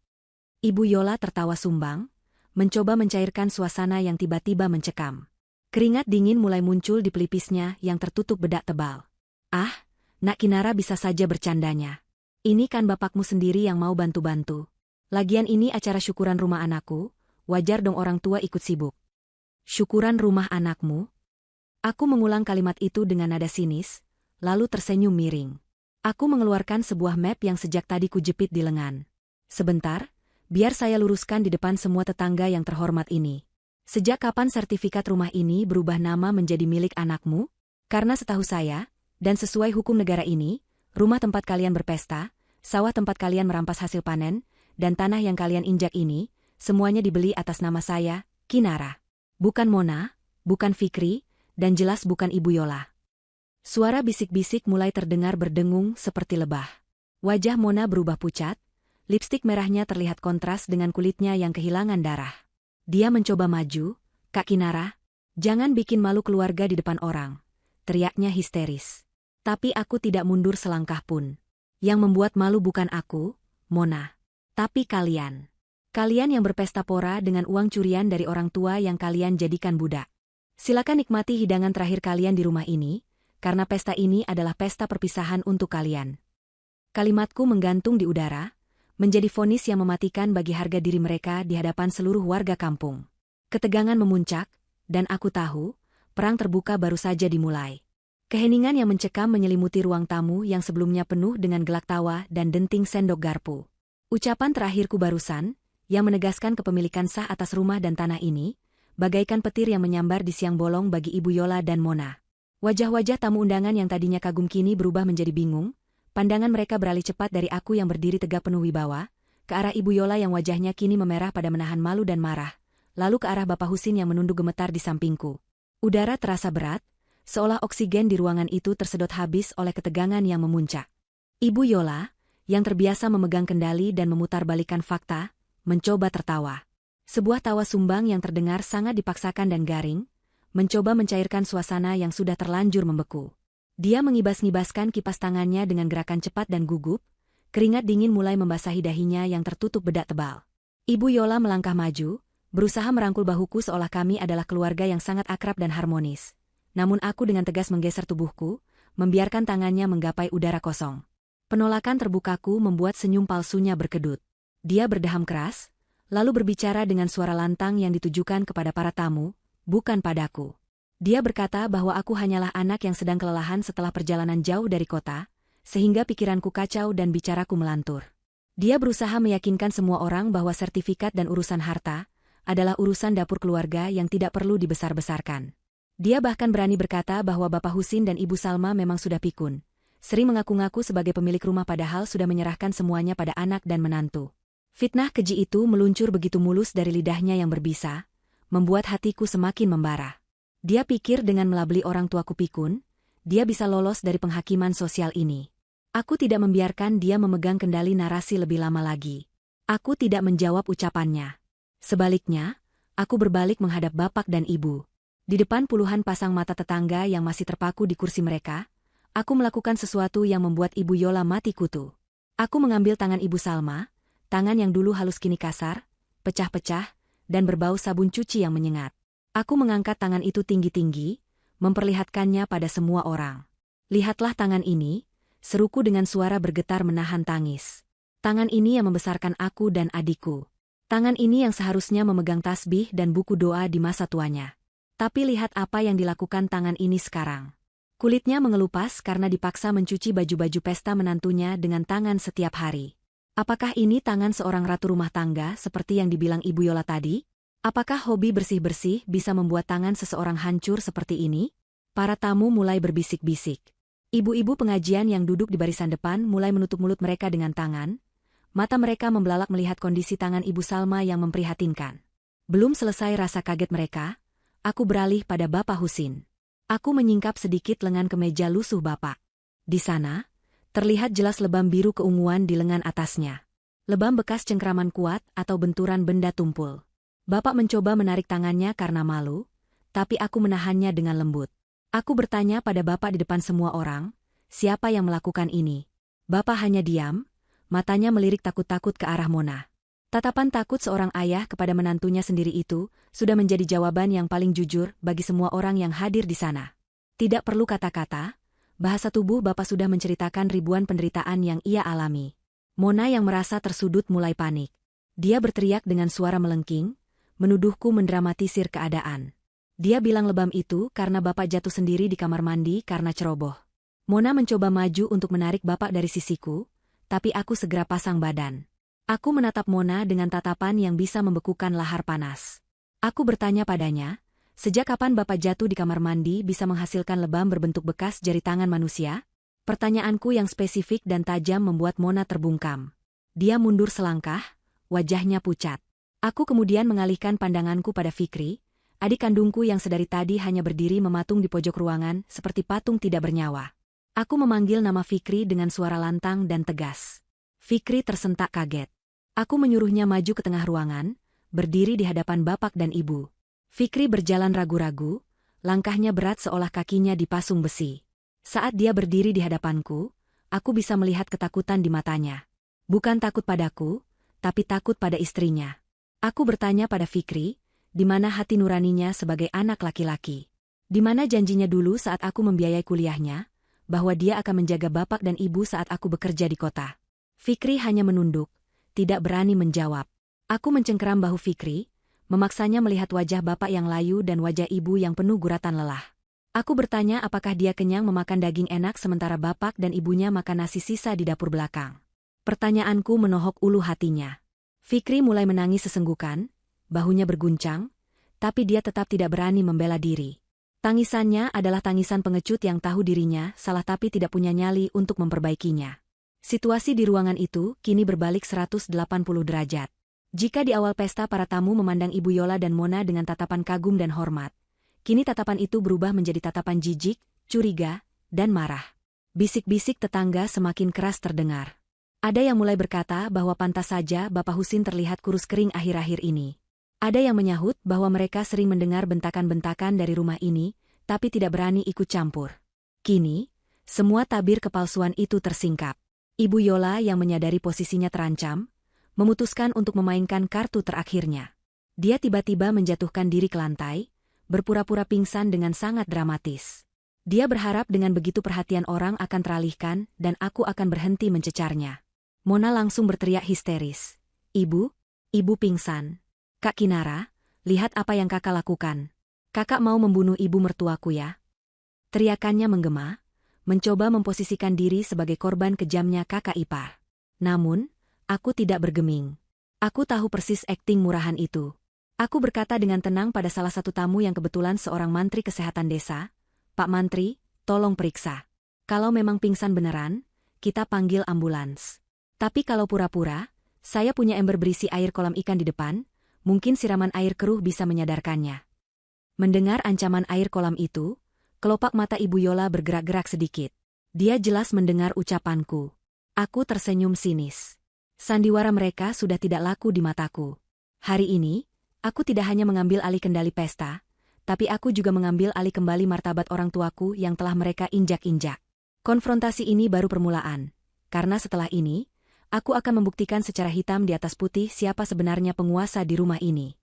Ibu Yola tertawa sumbang, mencoba mencairkan suasana yang tiba-tiba mencekam. Keringat dingin mulai muncul di pelipisnya yang tertutup bedak tebal. "Ah, Nak Kinara bisa saja bercandanya. Ini kan bapakmu sendiri yang mau bantu-bantu. Lagian ini acara syukuran rumah anakku, wajar dong orang tua ikut sibuk." "Syukuran rumah anakmu?" Aku mengulang kalimat itu dengan nada sinis, lalu tersenyum miring. Aku mengeluarkan sebuah map yang sejak tadi kujepit di lengan. "Sebentar, biar saya luruskan di depan semua tetangga yang terhormat ini. Sejak kapan sertifikat rumah ini berubah nama menjadi milik anakmu? Karena setahu saya, dan sesuai hukum negara ini, rumah tempat kalian berpesta, sawah tempat kalian merampas hasil panen, dan tanah yang kalian injak ini, semuanya dibeli atas nama saya, Kinara. Bukan Mona, bukan Fikri, dan jelas bukan Ibu Yola." Suara bisik-bisik mulai terdengar berdengung seperti lebah. Wajah Mona berubah pucat, lipstik merahnya terlihat kontras dengan kulitnya yang kehilangan darah. Dia mencoba maju, "Kak Kinara, jangan bikin malu keluarga di depan orang," teriaknya histeris. Tapi aku tidak mundur selangkah pun. Yang membuat malu bukan aku, Mona, tapi kalian. Kalian yang berpesta pora dengan uang curian dari orang tua yang kalian jadikan budak. Silakan nikmati hidangan terakhir kalian di rumah ini, karena pesta ini adalah pesta perpisahan untuk kalian. Kalimatku menggantung di udara, menjadi vonis yang mematikan bagi harga diri mereka di hadapan seluruh warga kampung. Ketegangan memuncak, dan aku tahu, perang terbuka baru saja dimulai. Keheningan yang mencekam menyelimuti ruang tamu yang sebelumnya penuh dengan gelak tawa dan denting sendok garpu. Ucapan terakhirku barusan, yang menegaskan kepemilikan sah atas rumah dan tanah ini, bagaikan petir yang menyambar di siang bolong bagi Ibu Yola dan Mona. Wajah-wajah tamu undangan yang tadinya kagum kini berubah menjadi bingung, pandangan mereka beralih cepat dari aku yang berdiri tegak penuh wibawa, ke arah Ibu Yola yang wajahnya kini memerah pada menahan malu dan marah, lalu ke arah Bapak Husin yang menunduk gemetar di sampingku. Udara terasa berat, seolah oksigen di ruangan itu tersedot habis oleh ketegangan yang memuncak. Ibu Yola, yang terbiasa memegang kendali dan memutarbalikkan fakta, mencoba tertawa. Sebuah tawa sumbang yang terdengar sangat dipaksakan dan garing, mencoba mencairkan suasana yang sudah terlanjur membeku. Dia mengibas-ngibaskan kipas tangannya dengan gerakan cepat dan gugup, keringat dingin mulai membasahi dahinya yang tertutup bedak tebal. Ibu Yola melangkah maju, berusaha merangkul bahuku seolah kami adalah keluarga yang sangat akrab dan harmonis. Namun aku dengan tegas menggeser tubuhku, membiarkan tangannya menggapai udara kosong. Penolakan terbukaku membuat senyum palsunya berkedut. Dia berdeham keras, lalu berbicara dengan suara lantang yang ditujukan kepada para tamu, bukan padaku. Dia berkata bahwa aku hanyalah anak yang sedang kelelahan setelah perjalanan jauh dari kota, sehingga pikiranku kacau dan bicaraku melantur. Dia berusaha meyakinkan semua orang bahwa sertifikat dan urusan harta adalah urusan dapur keluarga yang tidak perlu dibesar-besarkan. Dia bahkan berani berkata bahwa Bapak Husin dan Ibu Salma memang sudah pikun, sering mengaku-ngaku sebagai pemilik rumah padahal sudah menyerahkan semuanya pada anak dan menantu. Fitnah keji itu meluncur begitu mulus dari lidahnya yang berbisa, membuat hatiku semakin membara. Dia pikir dengan melabeli orang tuaku pikun, dia bisa lolos dari penghakiman sosial ini. Aku tidak membiarkan dia memegang kendali narasi lebih lama lagi. Aku tidak menjawab ucapannya. Sebaliknya, aku berbalik menghadap bapak dan ibu. Di depan puluhan pasang mata tetangga yang masih terpaku di kursi mereka, aku melakukan sesuatu yang membuat Ibu Yola mati kutu. Aku mengambil tangan Ibu Salma, tangan yang dulu halus kini kasar, pecah-pecah, dan berbau sabun cuci yang menyengat. Aku mengangkat tangan itu tinggi-tinggi, memperlihatkannya pada semua orang. "Lihatlah tangan ini," seruku dengan suara bergetar menahan tangis. "Tangan ini yang membesarkan aku dan adikku. Tangan ini yang seharusnya memegang tasbih dan buku doa di masa tuanya. Tapi lihat apa yang dilakukan tangan ini sekarang. Kulitnya mengelupas karena dipaksa mencuci baju-baju pesta menantunya dengan tangan setiap hari. Apakah ini tangan seorang ratu rumah tangga seperti yang dibilang Ibu Yola tadi? Apakah hobi bersih-bersih bisa membuat tangan seseorang hancur seperti ini? Para tamu mulai berbisik-bisik. Ibu-ibu pengajian yang duduk di barisan depan mulai menutup mulut mereka dengan tangan. Mata mereka membelalak melihat kondisi tangan Ibu Salma yang memprihatinkan. Belum selesai rasa kaget mereka, aku beralih pada Bapak Husin. Aku menyingkap sedikit lengan kemeja lusuh Bapak. Di sana, terlihat jelas lebam biru keunguan di lengan atasnya. Lebam bekas cengkraman kuat atau benturan benda tumpul. Bapak mencoba menarik tangannya karena malu, tapi aku menahannya dengan lembut. Aku bertanya pada Bapak di depan semua orang, siapa yang melakukan ini? Bapak hanya diam, matanya melirik takut-takut ke arah Mona. Tatapan takut seorang ayah kepada menantunya sendiri itu sudah menjadi jawaban yang paling jujur bagi semua orang yang hadir di sana. Tidak perlu kata-kata, bahasa tubuh Bapak sudah menceritakan ribuan penderitaan yang ia alami. Mona yang merasa tersudut mulai panik. Dia berteriak dengan suara melengking, menuduhku mendramatisir keadaan. Dia bilang lebam itu karena Bapak jatuh sendiri di kamar mandi karena ceroboh. Mona mencoba maju untuk menarik Bapak dari sisiku, tapi aku segera pasang badan. Aku menatap Mona dengan tatapan yang bisa membekukan lahar panas. Aku bertanya padanya, sejak kapan Bapak jatuh di kamar mandi bisa menghasilkan lebam berbentuk bekas jari tangan manusia? Pertanyaanku yang spesifik dan tajam membuat Mona terbungkam. Dia mundur selangkah, wajahnya pucat. Aku kemudian mengalihkan pandanganku pada Fikri, adik kandungku yang sedari tadi hanya berdiri mematung di pojok ruangan seperti patung tidak bernyawa. Aku memanggil nama Fikri dengan suara lantang dan tegas. Fikri tersentak kaget. Aku menyuruhnya maju ke tengah ruangan, berdiri di hadapan Bapak dan Ibu. Fikri berjalan ragu-ragu, langkahnya berat seolah kakinya dipasung besi. Saat dia berdiri di hadapanku, aku bisa melihat ketakutan di matanya. Bukan takut padaku, tapi takut pada istrinya. Aku bertanya pada Fikri, di mana hati nuraninya sebagai anak laki-laki? Di mana janjinya dulu saat aku membiayai kuliahnya, bahwa dia akan menjaga Bapak dan Ibu saat aku bekerja di kota? Fikri hanya menunduk, tidak berani menjawab. Aku mencengkeram bahu Fikri, memaksanya melihat wajah Bapak yang layu dan wajah Ibu yang penuh guratan lelah. Aku bertanya apakah dia kenyang memakan daging enak sementara Bapak dan Ibunya makan nasi sisa di dapur belakang. Pertanyaanku menohok ulu hatinya. Fikri mulai menangis sesenggukan, bahunya berguncang, tapi dia tetap tidak berani membela diri. Tangisannya adalah tangisan pengecut yang tahu dirinya salah tapi tidak punya nyali untuk memperbaikinya. Situasi di ruangan itu kini berbalik 180 derajat. Jika di awal pesta para tamu memandang Ibu Yola dan Mona dengan tatapan kagum dan hormat, kini tatapan itu berubah menjadi tatapan jijik, curiga, dan marah. Bisik-bisik tetangga semakin keras terdengar. Ada yang mulai berkata bahwa pantas saja Bapak Husin terlihat kurus kering akhir-akhir ini. Ada yang menyahut bahwa mereka sering mendengar bentakan-bentakan dari rumah ini, tapi tidak berani ikut campur. Kini, semua tabir kepalsuan itu tersingkap. Ibu Yola yang menyadari posisinya terancam, memutuskan untuk memainkan kartu terakhirnya. Dia tiba-tiba menjatuhkan diri ke lantai, berpura-pura pingsan dengan sangat dramatis. Dia berharap dengan begitu perhatian orang akan teralihkan dan aku akan berhenti mencecarnya. Mona langsung berteriak histeris. Ibu pingsan. Kak Kinara, lihat apa yang kakak lakukan. Kakak mau membunuh ibu mertuaku ya? Teriakannya menggema, mencoba memposisikan diri sebagai korban kejamnya kakak ipar. Namun, aku tidak bergeming. Aku tahu persis akting murahan itu. Aku berkata dengan tenang pada salah satu tamu yang kebetulan seorang mantri kesehatan desa, Pak Mantri, tolong periksa. Kalau memang pingsan beneran, kita panggil ambulans. Tapi kalau pura-pura, saya punya ember berisi air kolam ikan di depan, mungkin siraman air keruh bisa menyadarkannya. Mendengar ancaman air kolam itu, kelopak mata Ibu Yola bergerak-gerak sedikit. Dia jelas mendengar ucapanku. Aku tersenyum sinis. Sandiwara mereka sudah tidak laku di mataku. Hari ini, aku tidak hanya mengambil alih kendali pesta, tapi aku juga mengambil alih kembali martabat orang tuaku yang telah mereka injak-injak. Konfrontasi ini baru permulaan, karena setelah ini, aku akan membuktikan secara hitam di atas putih siapa sebenarnya penguasa di rumah ini.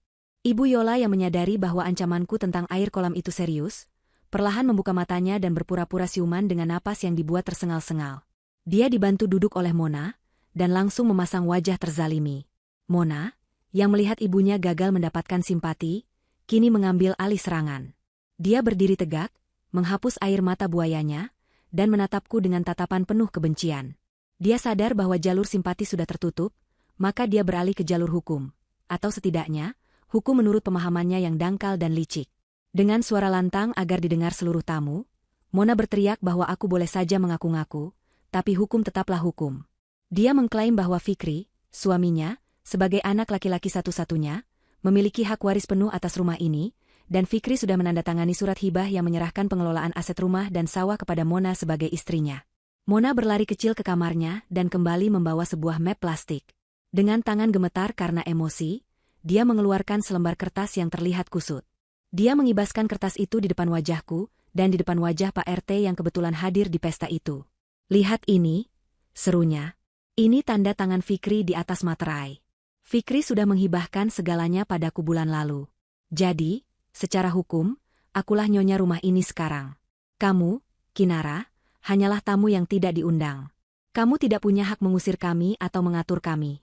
Ibu Yola yang menyadari bahwa ancamanku tentang air kolam itu serius, perlahan membuka matanya dan berpura-pura siuman dengan napas yang dibuat tersengal-sengal. Dia dibantu duduk oleh Mona, dan langsung memasang wajah terzalimi. Mona, yang melihat ibunya gagal mendapatkan simpati, kini mengambil alih serangan. Dia berdiri tegak, menghapus air mata buayanya, dan menatapku dengan tatapan penuh kebencian. Dia sadar bahwa jalur simpati sudah tertutup, maka dia beralih ke jalur hukum. Atau setidaknya, hukum menurut pemahamannya yang dangkal dan licik. Dengan suara lantang agar didengar seluruh tamu, Mona berteriak bahwa aku boleh saja mengaku-ngaku, tapi hukum tetaplah hukum. Dia mengklaim bahwa Fikri, suaminya, sebagai anak laki-laki satu-satunya, memiliki hak waris penuh atas rumah ini, dan Fikri sudah menandatangani surat hibah yang menyerahkan pengelolaan aset rumah dan sawah kepada Mona sebagai istrinya. Mona berlari kecil ke kamarnya dan kembali membawa sebuah map plastik. Dengan tangan gemetar karena emosi, dia mengeluarkan selembar kertas yang terlihat kusut. Dia mengibaskan kertas itu di depan wajahku, dan di depan wajah Pak RT yang kebetulan hadir di pesta itu. "Lihat ini," serunya. "Ini tanda tangan Fikri di atas materai. Fikri sudah menghibahkan segalanya padaku bulan lalu. Jadi, secara hukum, akulah nyonya rumah ini sekarang. Kamu, Kinara, hanyalah tamu yang tidak diundang. Kamu tidak punya hak mengusir kami atau mengatur kami."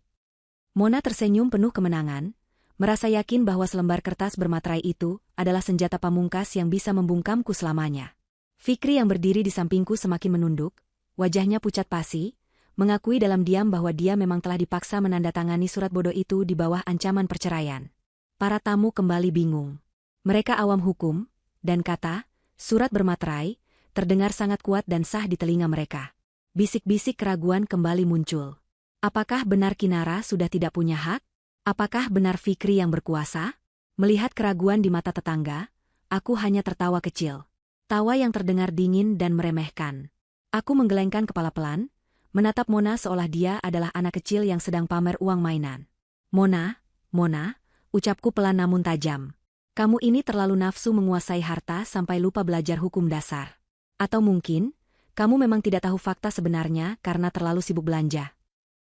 Mona tersenyum penuh kemenangan, merasa yakin bahwa selembar kertas bermaterai itu adalah senjata pamungkas yang bisa membungkamku selamanya. Fikri yang berdiri di sampingku semakin menunduk, wajahnya pucat pasi, mengakui dalam diam bahwa dia memang telah dipaksa menandatangani surat bodoh itu di bawah ancaman perceraian. Para tamu kembali bingung. Mereka awam hukum, dan kata, surat bermaterai, terdengar sangat kuat dan sah di telinga mereka. Bisik-bisik keraguan kembali muncul. Apakah benar Kinara sudah tidak punya hak? Apakah benar Fikri yang berkuasa? Melihat keraguan di mata tetangga, aku hanya tertawa kecil. Tawa yang terdengar dingin dan meremehkan. Aku menggelengkan kepala pelan, menatap Mona seolah dia adalah anak kecil yang sedang pamer uang mainan. Mona, ucapku pelan namun tajam. Kamu ini terlalu nafsu menguasai harta sampai lupa belajar hukum dasar. Atau mungkin, kamu memang tidak tahu fakta sebenarnya karena terlalu sibuk belanja.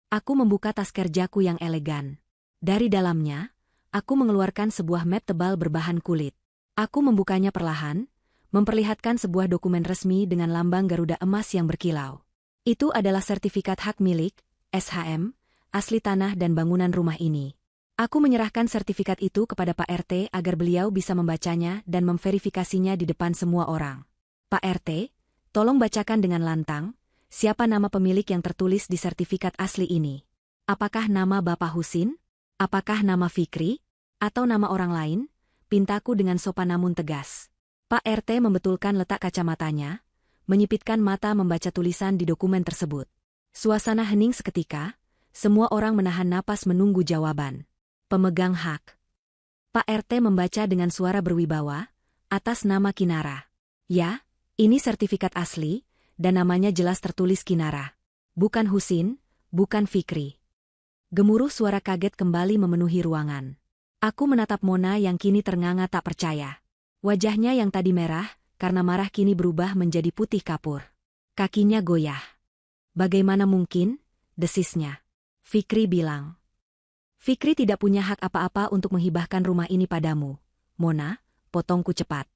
Aku membuka tas kerjaku yang elegan. Dari dalamnya, aku mengeluarkan sebuah map tebal berbahan kulit. Aku membukanya perlahan, memperlihatkan sebuah dokumen resmi dengan lambang Garuda emas yang berkilau. Itu adalah sertifikat hak milik, SHM, asli tanah dan bangunan rumah ini. Aku menyerahkan sertifikat itu kepada Pak RT agar beliau bisa membacanya dan memverifikasinya di depan semua orang. "Pak RT, tolong bacakan dengan lantang, siapa nama pemilik yang tertulis di sertifikat asli ini? Apakah nama Bapak Husin? Apakah nama Fikri? Atau nama orang lain?" pintaku dengan sopan namun tegas. Pak RT membetulkan letak kacamatanya, menyipitkan mata membaca tulisan di dokumen tersebut. Suasana hening seketika, semua orang menahan napas menunggu jawaban. Pemegang hak. Pak RT membaca dengan suara berwibawa, atas nama Kinara. "Ya, ini sertifikat asli, dan namanya jelas tertulis Kinara. Bukan Husin, bukan Fikri." Gemuruh suara kaget kembali memenuhi ruangan. Aku menatap Mona yang kini ternganga tak percaya. Wajahnya yang tadi merah, karena marah kini berubah menjadi putih kapur. Kakinya goyah. "Bagaimana mungkin?" desisnya. Fikri bilang. "Fikri tidak punya hak apa-apa untuk menghibahkan rumah ini padamu, Mona," potongku cepat.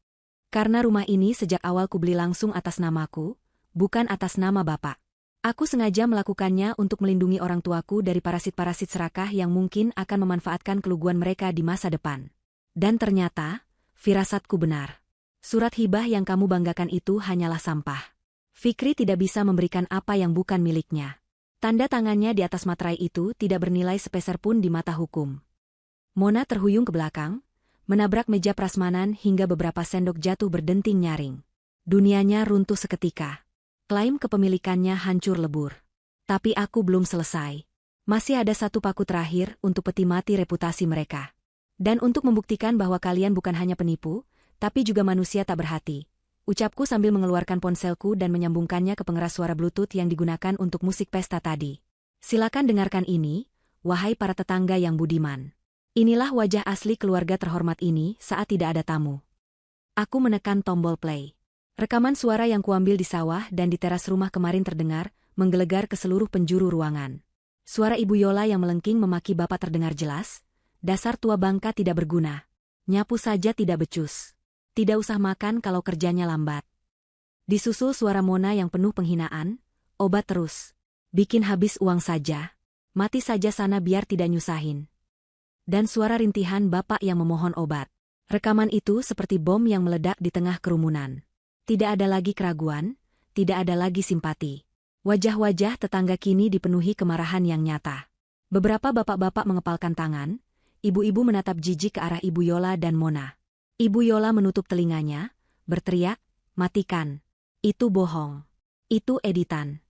"Karena rumah ini sejak awal kubeli langsung atas namaku, bukan atas nama Bapak. Aku sengaja melakukannya untuk melindungi orang tuaku dari parasit-parasit serakah yang mungkin akan memanfaatkan keluguan mereka di masa depan. Dan ternyata, firasatku benar. Surat hibah yang kamu banggakan itu hanyalah sampah. Fikri tidak bisa memberikan apa yang bukan miliknya. Tanda tangannya di atas materai itu tidak bernilai sepeser pun di mata hukum." Mona terhuyung ke belakang, menabrak meja prasmanan hingga beberapa sendok jatuh berdenting nyaring. Dunianya runtuh seketika. Klaim kepemilikannya hancur lebur. Tapi aku belum selesai. Masih ada satu paku terakhir untuk peti mati reputasi mereka. Dan untuk membuktikan bahwa kalian bukan hanya penipu, tapi juga manusia tak berhati. Ucapku sambil mengeluarkan ponselku dan menyambungkannya ke pengeras suara Bluetooth yang digunakan untuk musik pesta tadi. "Silakan dengarkan ini, wahai para tetangga yang budiman. Inilah wajah asli keluarga terhormat ini saat tidak ada tamu." Aku menekan tombol play. Rekaman suara yang kuambil di sawah dan di teras rumah kemarin terdengar, menggelegar ke seluruh penjuru ruangan. Suara Ibu Yola yang melengking memaki Bapak terdengar jelas. "Dasar tua bangka tidak berguna. Nyapu saja tidak becus. Tidak usah makan kalau kerjanya lambat." Disusul suara Mona yang penuh penghinaan, "Obat terus. Bikin habis uang saja. Mati saja sana biar tidak nyusahin." dan suara rintihan bapak yang memohon obat. Rekaman itu seperti bom yang meledak di tengah kerumunan. Tidak ada lagi keraguan, tidak ada lagi simpati. Wajah-wajah tetangga kini dipenuhi kemarahan yang nyata. Beberapa bapak-bapak mengepalkan tangan, ibu-ibu menatap jijik ke arah Ibu Yola dan Mona. Ibu Yola menutup telinganya, berteriak, "Matikan! Itu bohong. Itu editan."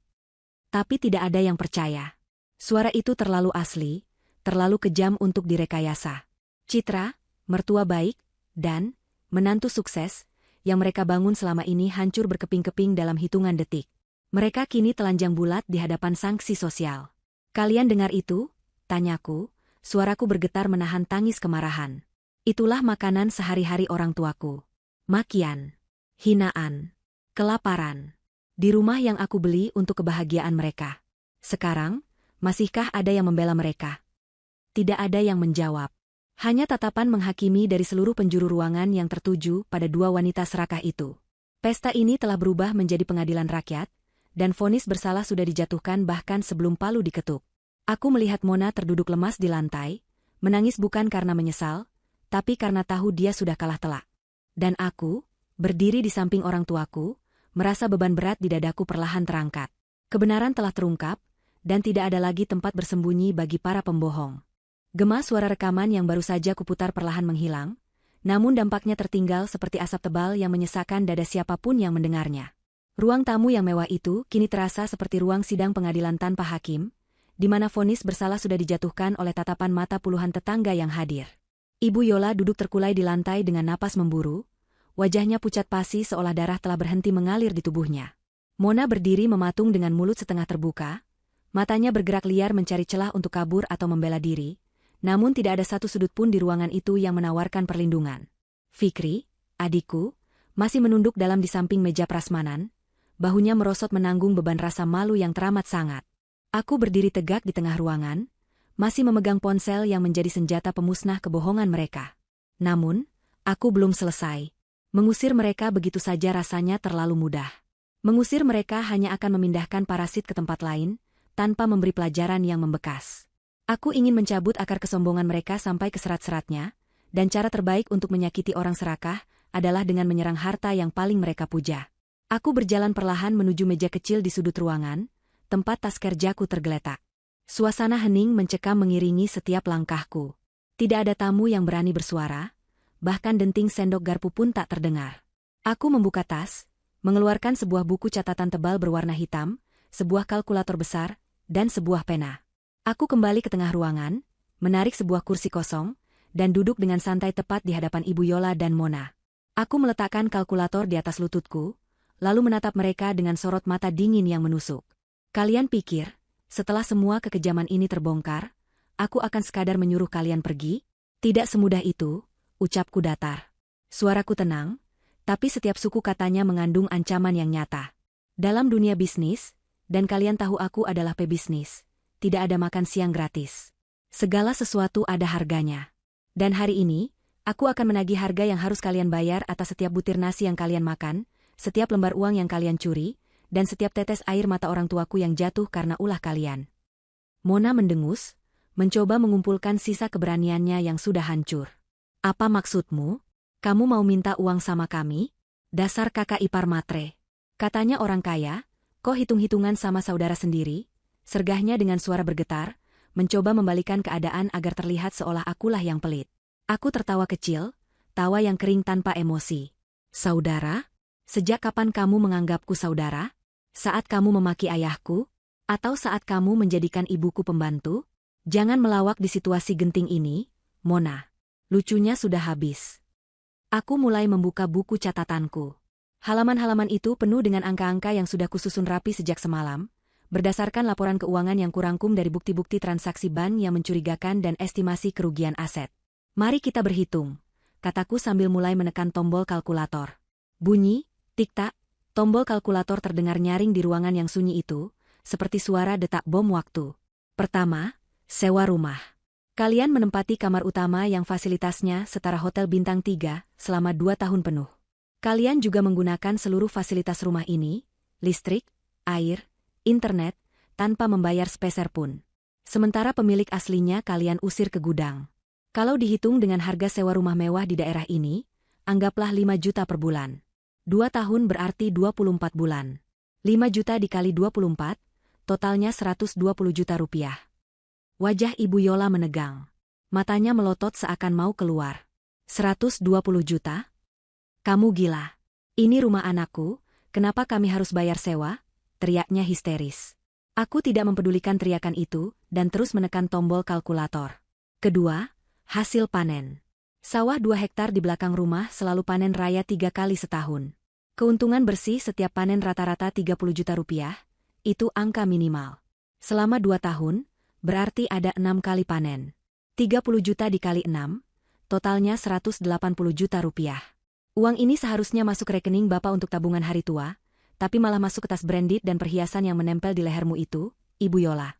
Tapi tidak ada yang percaya. Suara itu terlalu asli, terlalu kejam untuk direkayasa. Citra, mertua baik, dan menantu sukses, yang mereka bangun selama ini hancur berkeping-keping dalam hitungan detik. Mereka kini telanjang bulat di hadapan sanksi sosial. "Kalian dengar itu?" tanyaku, suaraku bergetar menahan tangis kemarahan. Itulah makanan sehari-hari orang tuaku. Makian, hinaan, kelaparan. Di rumah yang aku beli untuk kebahagiaan mereka. Sekarang, masihkah ada yang membela mereka? Tidak ada yang menjawab. Hanya tatapan menghakimi dari seluruh penjuru ruangan yang tertuju pada dua wanita serakah itu. Pesta ini telah berubah menjadi pengadilan rakyat, dan vonis bersalah sudah dijatuhkan bahkan sebelum palu diketuk. Aku melihat Mona terduduk lemas di lantai, menangis bukan karena menyesal, tapi karena tahu dia sudah kalah telak. Dan aku, berdiri di samping orang tuaku, merasa beban berat di dadaku perlahan terangkat. Kebenaran telah terungkap, dan tidak ada lagi tempat bersembunyi bagi para pembohong. Gema suara rekaman yang baru saja kuputar perlahan menghilang, namun dampaknya tertinggal seperti asap tebal yang menyesakkan dada siapapun yang mendengarnya. Ruang tamu yang mewah itu kini terasa seperti ruang sidang pengadilan tanpa hakim, di mana vonis bersalah sudah dijatuhkan oleh tatapan mata puluhan tetangga yang hadir. Ibu Yola duduk terkulai di lantai dengan napas memburu, wajahnya pucat pasi seolah darah telah berhenti mengalir di tubuhnya. Mona berdiri mematung dengan mulut setengah terbuka, matanya bergerak liar mencari celah untuk kabur atau membela diri, namun tidak ada satu sudut pun di ruangan itu yang menawarkan perlindungan. Fikri, adikku, masih menunduk dalam di samping meja prasmanan, bahunya merosot menanggung beban rasa malu yang teramat sangat. Aku berdiri tegak di tengah ruangan, masih memegang ponsel yang menjadi senjata pemusnah kebohongan mereka. Namun, aku belum selesai. Mengusir mereka begitu saja rasanya terlalu mudah. Mengusir mereka hanya akan memindahkan parasit ke tempat lain, tanpa memberi pelajaran yang membekas. Aku ingin mencabut akar kesombongan mereka sampai ke serat-seratnya, dan cara terbaik untuk menyakiti orang serakah adalah dengan menyerang harta yang paling mereka puja. Aku berjalan perlahan menuju meja kecil di sudut ruangan, tempat tas kerjaku tergeletak. Suasana hening mencekam mengiringi setiap langkahku. Tidak ada tamu yang berani bersuara, bahkan denting sendok garpu pun tak terdengar. Aku membuka tas, mengeluarkan sebuah buku catatan tebal berwarna hitam, sebuah kalkulator besar, dan sebuah pena. Aku kembali ke tengah ruangan, menarik sebuah kursi kosong, dan duduk dengan santai tepat di hadapan Ibu Yola dan Mona. Aku meletakkan kalkulator di atas lututku, lalu menatap mereka dengan sorot mata dingin yang menusuk. "Kalian pikir, setelah semua kekejaman ini terbongkar, aku akan sekadar menyuruh kalian pergi? Tidak semudah itu," ucapku datar. Suaraku tenang, tapi setiap suku katanya mengandung ancaman yang nyata. Dalam dunia bisnis, dan kalian tahu aku adalah pebisnis, tidak ada makan siang gratis. Segala sesuatu ada harganya. Dan hari ini, aku akan menagih harga yang harus kalian bayar atas setiap butir nasi yang kalian makan, setiap lembar uang yang kalian curi, dan setiap tetes air mata orang tuaku yang jatuh karena ulah kalian. Mona mendengus, mencoba mengumpulkan sisa keberaniannya yang sudah hancur. "Apa maksudmu? Kamu mau minta uang sama kami? Dasar kakak ipar matre," katanya orang kaya. "Kok hitung-hitungan sama saudara sendiri?" Sergahnya dengan suara bergetar, mencoba membalikan keadaan agar terlihat seolah akulah yang pelit. Aku tertawa kecil, tawa yang kering tanpa emosi. "Saudara? Sejak kapan kamu menganggapku saudara? Saat kamu memaki ayahku? Atau saat kamu menjadikan ibuku pembantu? Jangan melawak di situasi genting ini, Mona. Lucunya sudah habis." Aku mulai membuka buku catatanku. Halaman-halaman itu penuh dengan angka-angka yang sudah kususun rapi sejak semalam, berdasarkan laporan keuangan yang kurangkum dari bukti-bukti transaksi bank yang mencurigakan dan estimasi kerugian aset. "Mari kita berhitung," kataku sambil mulai menekan tombol kalkulator. Bunyi, tik-tak, tombol kalkulator terdengar nyaring di ruangan yang sunyi itu, seperti suara detak bom waktu. Pertama, sewa rumah. Kalian menempati kamar utama yang fasilitasnya setara hotel bintang 3 selama 2 tahun penuh. Kalian juga menggunakan seluruh fasilitas rumah ini, listrik, air, internet, tanpa membayar sepeser pun. Sementara pemilik aslinya kalian usir ke gudang. Kalau dihitung dengan harga sewa rumah mewah di daerah ini, anggaplah 5 juta per bulan. 2 tahun berarti 24 bulan. 5 juta dikali 24, totalnya 120 juta rupiah. Wajah Ibu Yola menegang. Matanya melotot seakan mau keluar. 120 juta? Kamu gila. Ini rumah anakku, kenapa kami harus bayar sewa? Teriaknya histeris. Aku tidak mempedulikan teriakan itu, dan terus menekan tombol kalkulator. Kedua, hasil panen. Sawah 2 hektar di belakang rumah selalu panen raya 3 kali setahun. Keuntungan bersih setiap panen rata-rata 30 juta rupiah, itu angka minimal. Selama 2 tahun, berarti ada 6 kali panen. 30 juta dikali 6, totalnya 180 juta rupiah. Uang ini seharusnya masuk rekening Bapak untuk tabungan hari tua, tapi malah masuk ke tas branded dan perhiasan yang menempel di lehermu itu, Ibu Yola.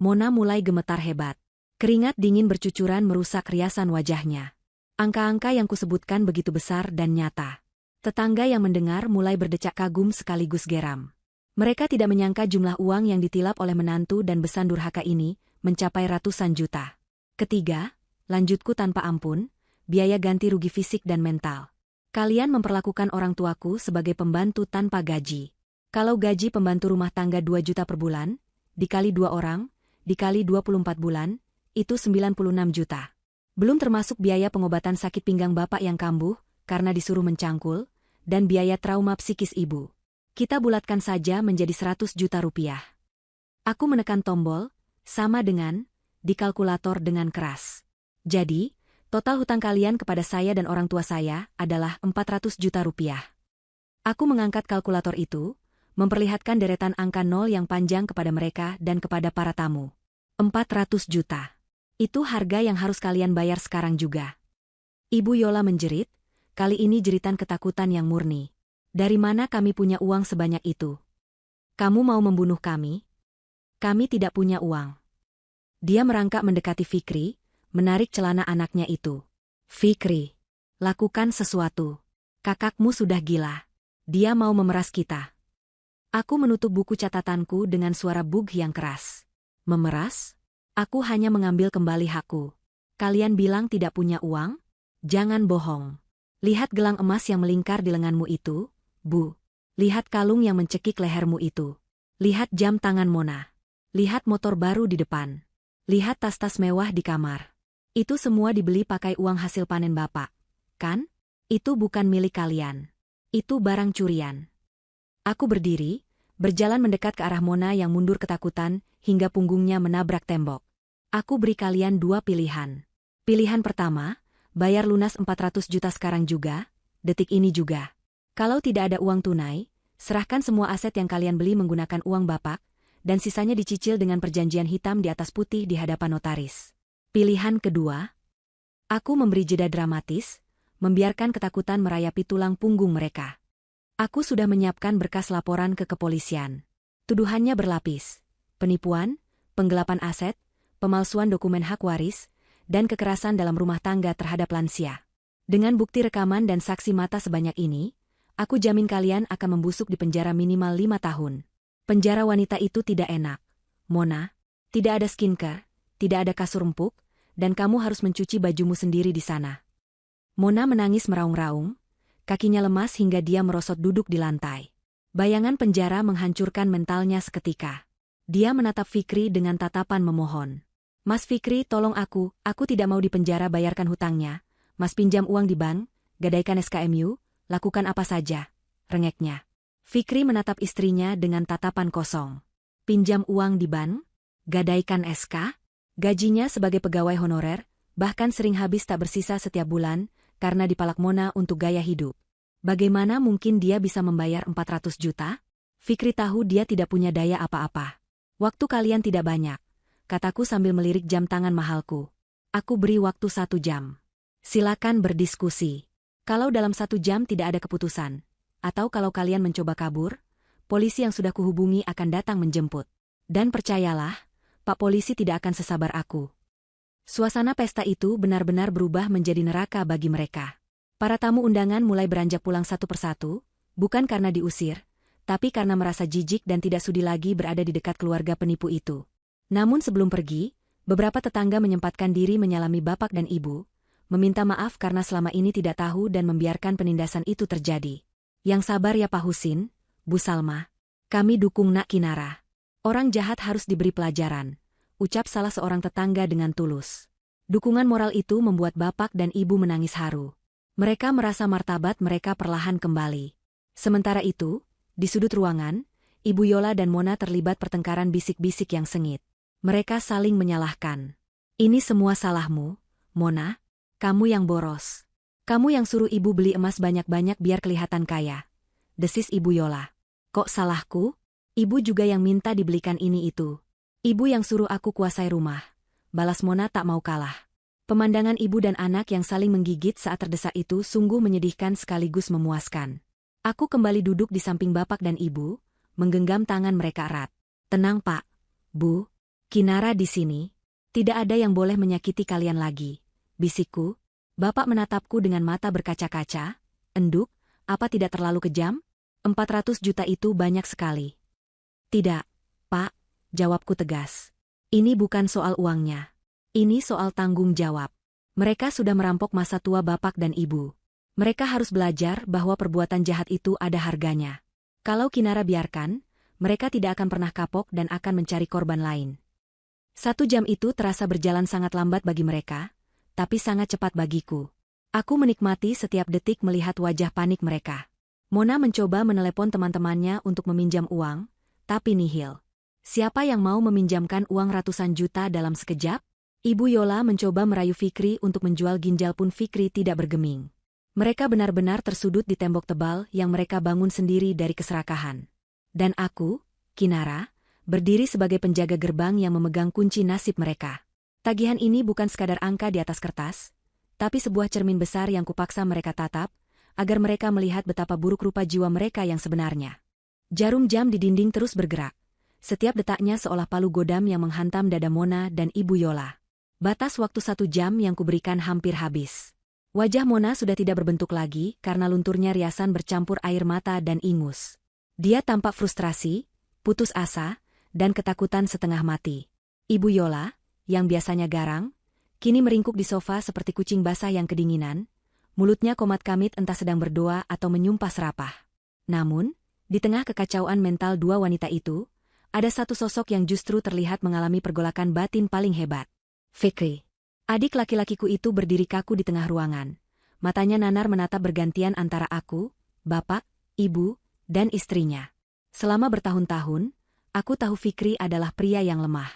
Mona mulai gemetar hebat. Keringat dingin bercucuran merusak riasan wajahnya. Angka-angka yang kusebutkan begitu besar dan nyata. Tetangga yang mendengar mulai berdecak kagum sekaligus geram. Mereka tidak menyangka jumlah uang yang ditilap oleh menantu dan besan durhaka ini mencapai ratusan juta. Ketiga, lanjutku tanpa ampun, biaya ganti rugi fisik dan mental. Kalian memperlakukan orang tuaku sebagai pembantu tanpa gaji. Kalau gaji pembantu rumah tangga 2 juta per bulan, dikali 2 orang, dikali 24 bulan, itu 96 juta. Belum termasuk biaya pengobatan sakit pinggang Bapak yang kambuh karena disuruh mencangkul, dan biaya trauma psikis Ibu. Kita bulatkan saja menjadi 100 juta rupiah. Aku menekan tombol, sama dengan, di kalkulator dengan keras. Jadi, total hutang kalian kepada saya dan orang tua saya adalah 400 juta rupiah. Aku mengangkat kalkulator itu, memperlihatkan deretan angka nol yang panjang kepada mereka dan kepada para tamu. 400 juta. Itu harga yang harus kalian bayar sekarang juga. Ibu Yola menjerit, kali ini jeritan ketakutan yang murni. Dari mana kami punya uang sebanyak itu? Kamu mau membunuh kami? Kami tidak punya uang. Dia merangkak mendekati Fikri, menarik celana anaknya itu. Fikri, lakukan sesuatu. Kakakmu sudah gila. Dia mau memeras kita. Aku menutup buku catatanku dengan suara bug yang keras. Memeras? Aku hanya mengambil kembali hakku. Kalian bilang tidak punya uang? Jangan bohong. Lihat gelang emas yang melingkar di lenganmu itu, Bu. Lihat kalung yang mencekik lehermu itu. Lihat jam tangan Mona. Lihat motor baru di depan. Lihat tas-tas mewah di kamar. Itu semua dibeli pakai uang hasil panen Bapak. Kan? Itu bukan milik kalian. Itu barang curian. Aku berdiri, berjalan mendekat ke arah Mona yang mundur ketakutan, hingga punggungnya menabrak tembok. Aku beri kalian 2 pilihan. Pilihan pertama, bayar lunas 400 juta sekarang juga, detik ini juga. Kalau tidak ada uang tunai, serahkan semua aset yang kalian beli menggunakan uang Bapak, dan sisanya dicicil dengan perjanjian hitam di atas putih di hadapan notaris. Pilihan kedua, aku memberi jeda dramatis, membiarkan ketakutan merayapi tulang punggung mereka. Aku sudah menyiapkan berkas laporan ke kepolisian. Tuduhannya berlapis: penipuan, penggelapan aset, pemalsuan dokumen hak waris, dan kekerasan dalam rumah tangga terhadap lansia. Dengan bukti rekaman dan saksi mata sebanyak ini, aku jamin kalian akan membusuk di penjara minimal 5 tahun. Penjara wanita itu tidak enak, Mona. Tidak ada skincare, tidak ada kasur empuk, dan kamu harus mencuci bajumu sendiri di sana. Mona menangis meraung-raung, kakinya lemas hingga dia merosot duduk di lantai. Bayangan penjara menghancurkan mentalnya seketika. Dia menatap Fikri dengan tatapan memohon. Mas Fikri, tolong aku tidak mau dipenjara, bayarkan hutangnya. Mas pinjam uang di bank, gadaikan SKMU, lakukan apa saja, rengeknya. Fikri menatap istrinya dengan tatapan kosong. Pinjam uang di bank? Gadaikan SK? Gajinya sebagai pegawai honorer, bahkan sering habis tak bersisa setiap bulan, karena dipalak Mona untuk gaya hidup. Bagaimana mungkin dia bisa membayar 400 juta? Fikri tahu dia tidak punya daya apa-apa. Waktu kalian tidak banyak, kataku sambil melirik jam tangan mahalku. Aku beri waktu 1 jam. Silakan berdiskusi. Kalau dalam 1 jam tidak ada keputusan, atau kalau kalian mencoba kabur, polisi yang sudah kuhubungi akan datang menjemput. Dan percayalah, Pak Polisi tidak akan sesabar aku. Suasana pesta itu benar-benar berubah menjadi neraka bagi mereka. Para tamu undangan mulai beranjak pulang satu persatu, bukan karena diusir, tapi karena merasa jijik dan tidak sudi lagi berada di dekat keluarga penipu itu. Namun sebelum pergi, Beberapa tetangga menyempatkan diri menyalami bapak dan ibu, meminta maaf karena selama ini tidak tahu dan membiarkan penindasan itu terjadi. Yang sabar ya Pak Husin, Bu Salma. Kami dukung Nak Kinara. Orang jahat harus diberi pelajaran, ucap salah seorang tetangga dengan tulus. Dukungan moral itu membuat bapak dan ibu menangis haru. Mereka merasa martabat mereka perlahan kembali. Sementara itu, di sudut ruangan, Ibu Yola dan Mona terlibat pertengkaran bisik-bisik yang sengit. Mereka saling menyalahkan. Ini semua salahmu, Mona. Kamu yang boros. Kamu yang suruh ibu beli emas banyak-banyak biar kelihatan kaya. Desis Ibu Yola. Kok salahku? Ibu juga yang minta dibelikan ini itu. Ibu yang suruh aku kuasai rumah. Balas Mona tak mau kalah. Pemandangan ibu dan anak yang saling menggigit saat terdesak itu sungguh menyedihkan sekaligus memuaskan. Aku kembali duduk di samping bapak dan ibu, menggenggam tangan mereka erat. Tenang Pak, Bu, Kinara di sini. Tidak ada yang boleh menyakiti kalian lagi. Bisikku. Bapak menatapku dengan mata berkaca-kaca. Enduk, apa tidak terlalu kejam? 400 juta itu banyak sekali. Tidak, Pak, jawabku tegas. Ini bukan soal uangnya. Ini soal tanggung jawab. Mereka sudah merampok masa tua bapak dan ibu. Mereka harus belajar bahwa perbuatan jahat itu ada harganya. Kalau Kinara biarkan, mereka tidak akan pernah kapok dan akan mencari korban lain. 1 jam itu terasa berjalan sangat lambat bagi mereka, tapi sangat cepat bagiku. Aku menikmati setiap detik melihat wajah panik mereka. Mona mencoba menelepon teman-temannya untuk meminjam uang, tapi nihil. Siapa yang mau meminjamkan uang ratusan juta dalam sekejap? Ibu Yola mencoba merayu Fikri untuk menjual ginjal pun Fikri tidak bergeming. Mereka benar-benar tersudut di tembok tebal yang mereka bangun sendiri dari keserakahan. Dan aku, Kinara, berdiri sebagai penjaga gerbang yang memegang kunci nasib mereka. Tagihan ini bukan sekadar angka di atas kertas, tapi sebuah cermin besar yang kupaksa mereka tatap, agar mereka melihat betapa buruk rupa jiwa mereka yang sebenarnya. Jarum jam di dinding terus bergerak. Setiap detaknya seolah palu godam yang menghantam dada Mona dan Ibu Yola. Batas waktu 1 jam yang kuberikan hampir habis. Wajah Mona sudah tidak berbentuk lagi karena lunturnya riasan bercampur air mata dan ingus. Dia tampak frustrasi, putus asa, dan ketakutan setengah mati. Ibu Yola, yang biasanya garang, kini meringkuk di sofa seperti kucing basah yang kedinginan, mulutnya komat-kamit entah sedang berdoa atau menyumpah serapah. Namun, di tengah kekacauan mental dua wanita itu, ada satu sosok yang justru terlihat mengalami pergolakan batin paling hebat. Fikri. Adik laki-lakiku itu berdiri kaku di tengah ruangan. Matanya nanar menatap bergantian antara aku, bapak, ibu, dan istrinya. Selama bertahun-tahun, aku tahu Fikri adalah pria yang lemah.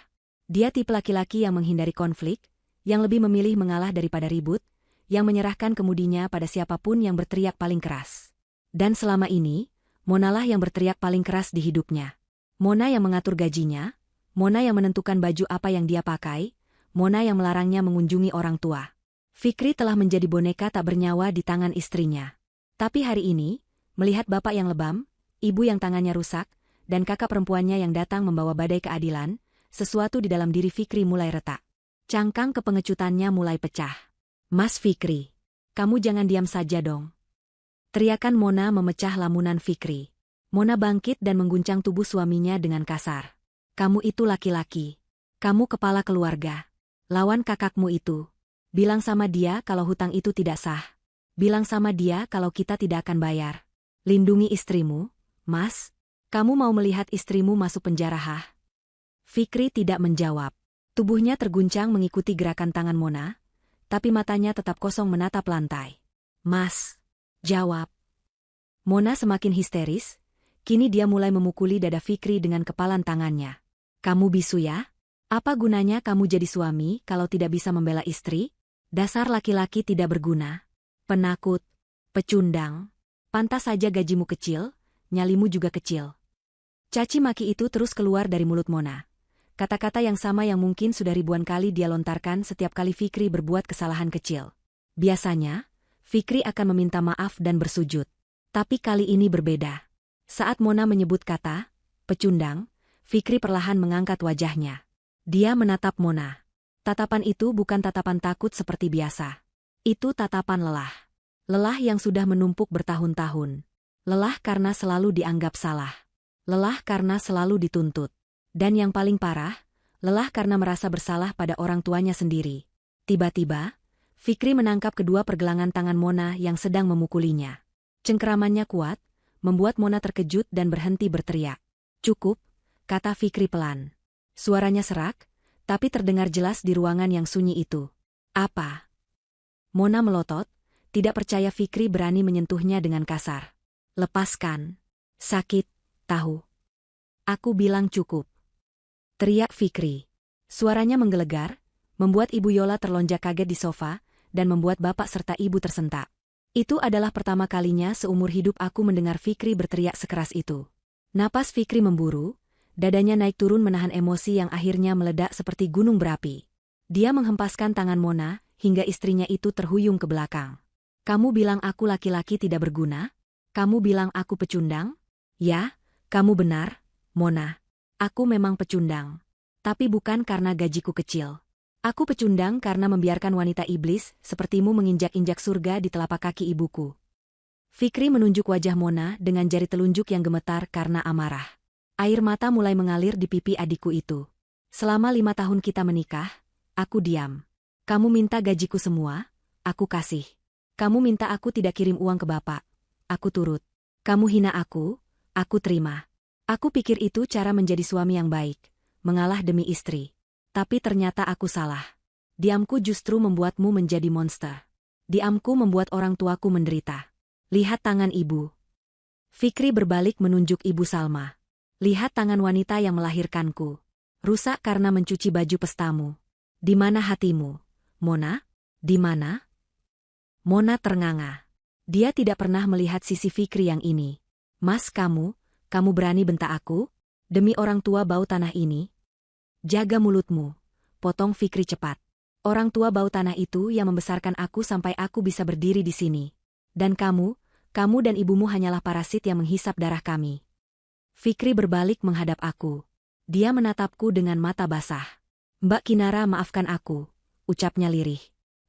Dia tipe laki-laki yang menghindari konflik, yang lebih memilih mengalah daripada ribut, yang menyerahkan kemudinya pada siapapun yang berteriak paling keras. Dan selama ini, Monalah yang berteriak paling keras di hidupnya. Mona yang mengatur gajinya, Mona yang menentukan baju apa yang dia pakai, Mona yang melarangnya mengunjungi orang tua. Fikri telah menjadi boneka tak bernyawa di tangan istrinya. Tapi hari ini, melihat bapak yang lebam, ibu yang tangannya rusak, dan kakak perempuannya yang datang membawa badai keadilan, sesuatu di dalam diri Fikri mulai retak. Cangkang kepengecutannya mulai pecah. Mas Fikri, kamu jangan diam saja dong. Teriakan Mona memecah lamunan Fikri. Mona bangkit dan mengguncang tubuh suaminya dengan kasar. Kamu itu laki-laki. Kamu kepala keluarga. Lawan kakakmu itu. Bilang sama dia kalau hutang itu tidak sah. Bilang sama dia kalau kita tidak akan bayar. Lindungi istrimu, Mas. Kamu mau melihat istrimu masuk penjara hah? Fikri tidak menjawab. Tubuhnya terguncang mengikuti gerakan tangan Mona, tapi matanya tetap kosong menatap lantai. Mas, jawab. Mona semakin histeris, kini dia mulai memukuli dada Fikri dengan kepalan tangannya. Kamu bisu ya? Apa gunanya kamu jadi suami kalau tidak bisa membela istri? Dasar laki-laki tidak berguna. Penakut, pecundang. Pantas saja gajimu kecil, nyalimu juga kecil. Caci maki itu terus keluar dari mulut Mona. Kata-kata yang sama yang mungkin sudah ribuan kali dia lontarkan setiap kali Fikri berbuat kesalahan kecil. Biasanya, Fikri akan meminta maaf dan bersujud. Tapi kali ini berbeda. Saat Mona menyebut kata, pecundang, Fikri perlahan mengangkat wajahnya. Dia menatap Mona. Tatapan itu bukan tatapan takut seperti biasa. Itu tatapan lelah. Lelah yang sudah menumpuk bertahun-tahun. Lelah karena selalu dianggap salah. Lelah karena selalu dituntut. Dan yang paling parah, lelah karena merasa bersalah pada orang tuanya sendiri. Tiba-tiba, Fikri menangkap kedua pergelangan tangan Mona yang sedang memukulinya. Cengkeramannya kuat, membuat Mona terkejut dan berhenti berteriak. "Cukup," kata Fikri pelan. Suaranya serak, tapi terdengar jelas di ruangan yang sunyi itu. "Apa?" Mona melotot, tidak percaya Fikri berani menyentuhnya dengan kasar. "Lepaskan. Sakit, tahu." "Aku bilang cukup," teriak Fikri. Suaranya menggelegar, membuat Ibu Yola terlonjak kaget di sofa, dan membuat bapak serta ibu tersentak. Itu adalah pertama kalinya seumur hidup aku mendengar Fikri berteriak sekeras itu. Napas Fikri memburu, dadanya naik turun menahan emosi yang akhirnya meledak seperti gunung berapi. Dia menghempaskan tangan Mona, hingga istrinya itu terhuyung ke belakang. "Kamu bilang aku laki-laki tidak berguna? Kamu bilang aku pecundang?" "Ya, kamu benar, Mona. Aku memang pecundang. Tapi bukan karena gajiku kecil. Aku pecundang karena membiarkan wanita iblis sepertimu menginjak-injak surga di telapak kaki ibuku." Fikri menunjuk wajah Mona dengan jari telunjuk yang gemetar karena amarah. Air mata mulai mengalir di pipi adikku itu. "Selama 5 tahun kita menikah, aku diam. Kamu minta gajiku semua, aku kasih. Kamu minta aku tidak kirim uang ke bapak, aku turut. Kamu hina aku terima. Aku pikir itu cara menjadi suami yang baik, mengalah demi istri. Tapi ternyata aku salah. Diamku justru membuatmu menjadi monster. Diamku membuat orang tuaku menderita. Lihat tangan ibu." Fikri berbalik menunjuk Ibu Salma. "Lihat tangan wanita yang melahirkanku. Rusak karena mencuci baju pestamu. Di mana hatimu, Mona? Di mana?" Mona ternganga. Dia tidak pernah melihat sisi Fikri yang ini. "Mas, kamu berani bentak aku? Demi orang tua bau tanah ini?" "Jaga mulutmu," potong Fikri cepat. "Orang tua bau tanah itu yang membesarkan aku sampai aku bisa berdiri di sini. Dan kamu dan ibumu hanyalah parasit yang menghisap darah kami." Fikri berbalik menghadap aku. Dia menatapku dengan mata basah. "Mbak Kinara, maafkan aku," ucapnya lirih.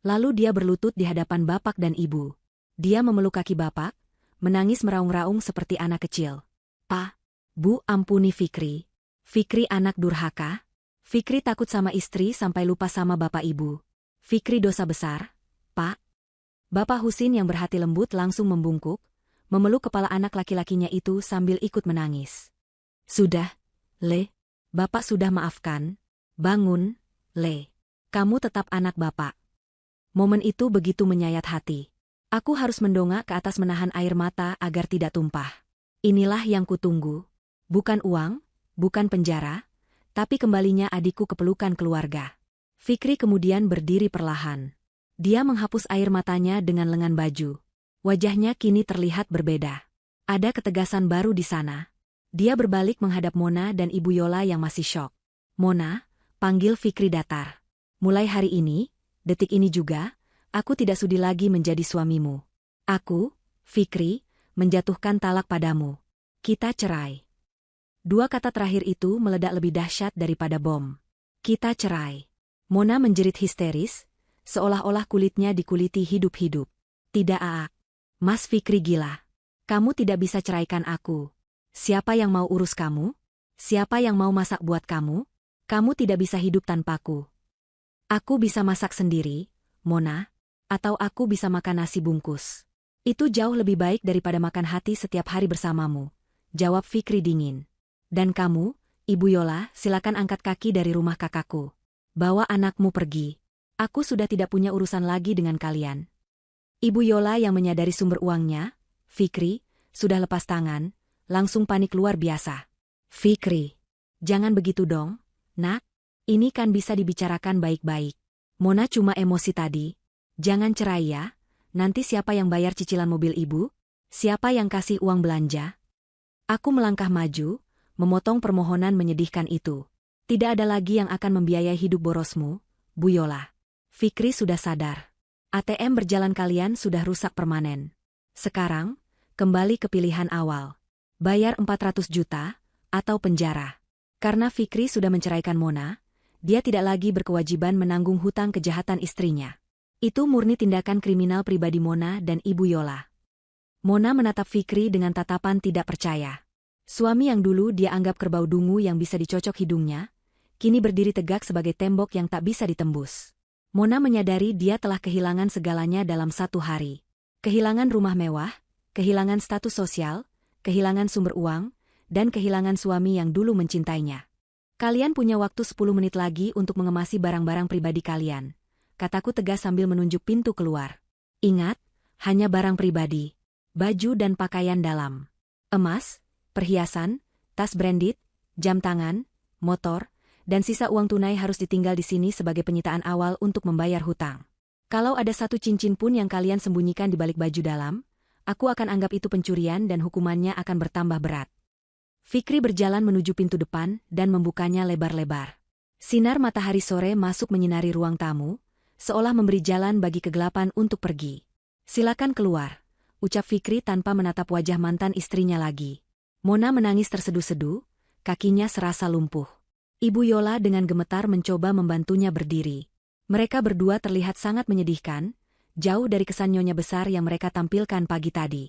Lalu dia berlutut di hadapan bapak dan ibu. Dia memeluk kaki bapak, menangis meraung-raung seperti anak kecil. "Pak, Bu, ampuni Fikri. Fikri anak durhaka. Fikri takut sama istri sampai lupa sama bapak ibu. Fikri dosa besar, Pak." Bapak Husin yang berhati lembut langsung membungkuk, memeluk kepala anak laki-lakinya itu sambil ikut menangis. "Sudah, Le. Bapak sudah maafkan. Bangun, Le. Kamu tetap anak bapak." Momen itu begitu menyayat hati. Aku harus mendongak ke atas menahan air mata agar tidak tumpah. Inilah yang kutunggu. Bukan uang, bukan penjara, tapi kembalinya adikku ke pelukan keluarga. Fikri kemudian berdiri perlahan. Dia menghapus air matanya dengan lengan baju. Wajahnya kini terlihat berbeda. Ada ketegasan baru di sana. Dia berbalik menghadap Mona dan Ibu Yola yang masih syok. "Mona," panggil Fikri datar. "Mulai hari ini, detik ini juga, aku tidak sudi lagi menjadi suamimu. Aku, Fikri, menjatuhkan talak padamu. Kita cerai." Dua kata terakhir itu meledak lebih dahsyat daripada bom. "Kita cerai." Mona menjerit histeris, seolah-olah kulitnya dikuliti hidup-hidup. "Tidak, Aa. Mas Fikri gila. Kamu tidak bisa ceraikan aku. Siapa yang mau urus kamu? Siapa yang mau masak buat kamu? Kamu tidak bisa hidup tanpaku. Aku bisa masak sendiri, Mona, atau aku bisa makan nasi bungkus. Itu jauh lebih baik daripada makan hati setiap hari bersamamu," jawab Fikri dingin. "Dan kamu, Ibu Yola, silakan angkat kaki dari rumah kakakku. Bawa anakmu pergi. Aku sudah tidak punya urusan lagi dengan kalian." Ibu Yola yang menyadari sumber uangnya, Fikri, sudah lepas tangan, langsung panik luar biasa. "Fikri, jangan begitu dong, Nak. Ini kan bisa dibicarakan baik-baik. Mona cuma emosi tadi. Jangan cerai ya. Nanti siapa yang bayar cicilan mobil ibu? Siapa yang kasih uang belanja?" Aku melangkah maju, memotong permohonan menyedihkan itu. "Tidak ada lagi yang akan membiayai hidup borosmu, Bu Yola. Fikri sudah sadar. ATM berjalan kalian sudah rusak permanen. Sekarang, kembali ke pilihan awal. Bayar 400 juta, atau penjara." Karena Fikri sudah menceraikan Mona, dia tidak lagi berkewajiban menanggung hutang kejahatan istrinya. Itu murni tindakan kriminal pribadi Mona dan Ibu Yola. Mona menatap Fikri dengan tatapan tidak percaya. Suami yang dulu dia anggap kerbau dungu yang bisa dicocok hidungnya, kini berdiri tegak sebagai tembok yang tak bisa ditembus. Mona menyadari dia telah kehilangan segalanya dalam satu hari. Kehilangan rumah mewah, kehilangan status sosial, kehilangan sumber uang, dan kehilangan suami yang dulu mencintainya. Kalian punya waktu 10 menit lagi untuk mengemasi barang-barang pribadi kalian, kataku tegas sambil menunjuk pintu keluar. Ingat, hanya barang pribadi, baju dan pakaian dalam. Emas, perhiasan, tas branded, jam tangan, motor, dan sisa uang tunai harus ditinggal di sini sebagai penyitaan awal untuk membayar hutang. Kalau ada satu cincin pun yang kalian sembunyikan di balik baju dalam, aku akan anggap itu pencurian dan hukumannya akan bertambah berat. Fikri berjalan menuju pintu depan dan membukanya lebar-lebar. Sinar matahari sore masuk menyinari ruang tamu, seolah memberi jalan bagi kegelapan untuk pergi. Silakan keluar, ucap Fikri tanpa menatap wajah mantan istrinya lagi. Mona menangis terseduh-seduh, kakinya serasa lumpuh. Ibu Yola dengan gemetar mencoba membantunya berdiri. Mereka berdua terlihat sangat menyedihkan, jauh dari kesan nyonya besar yang mereka tampilkan pagi tadi.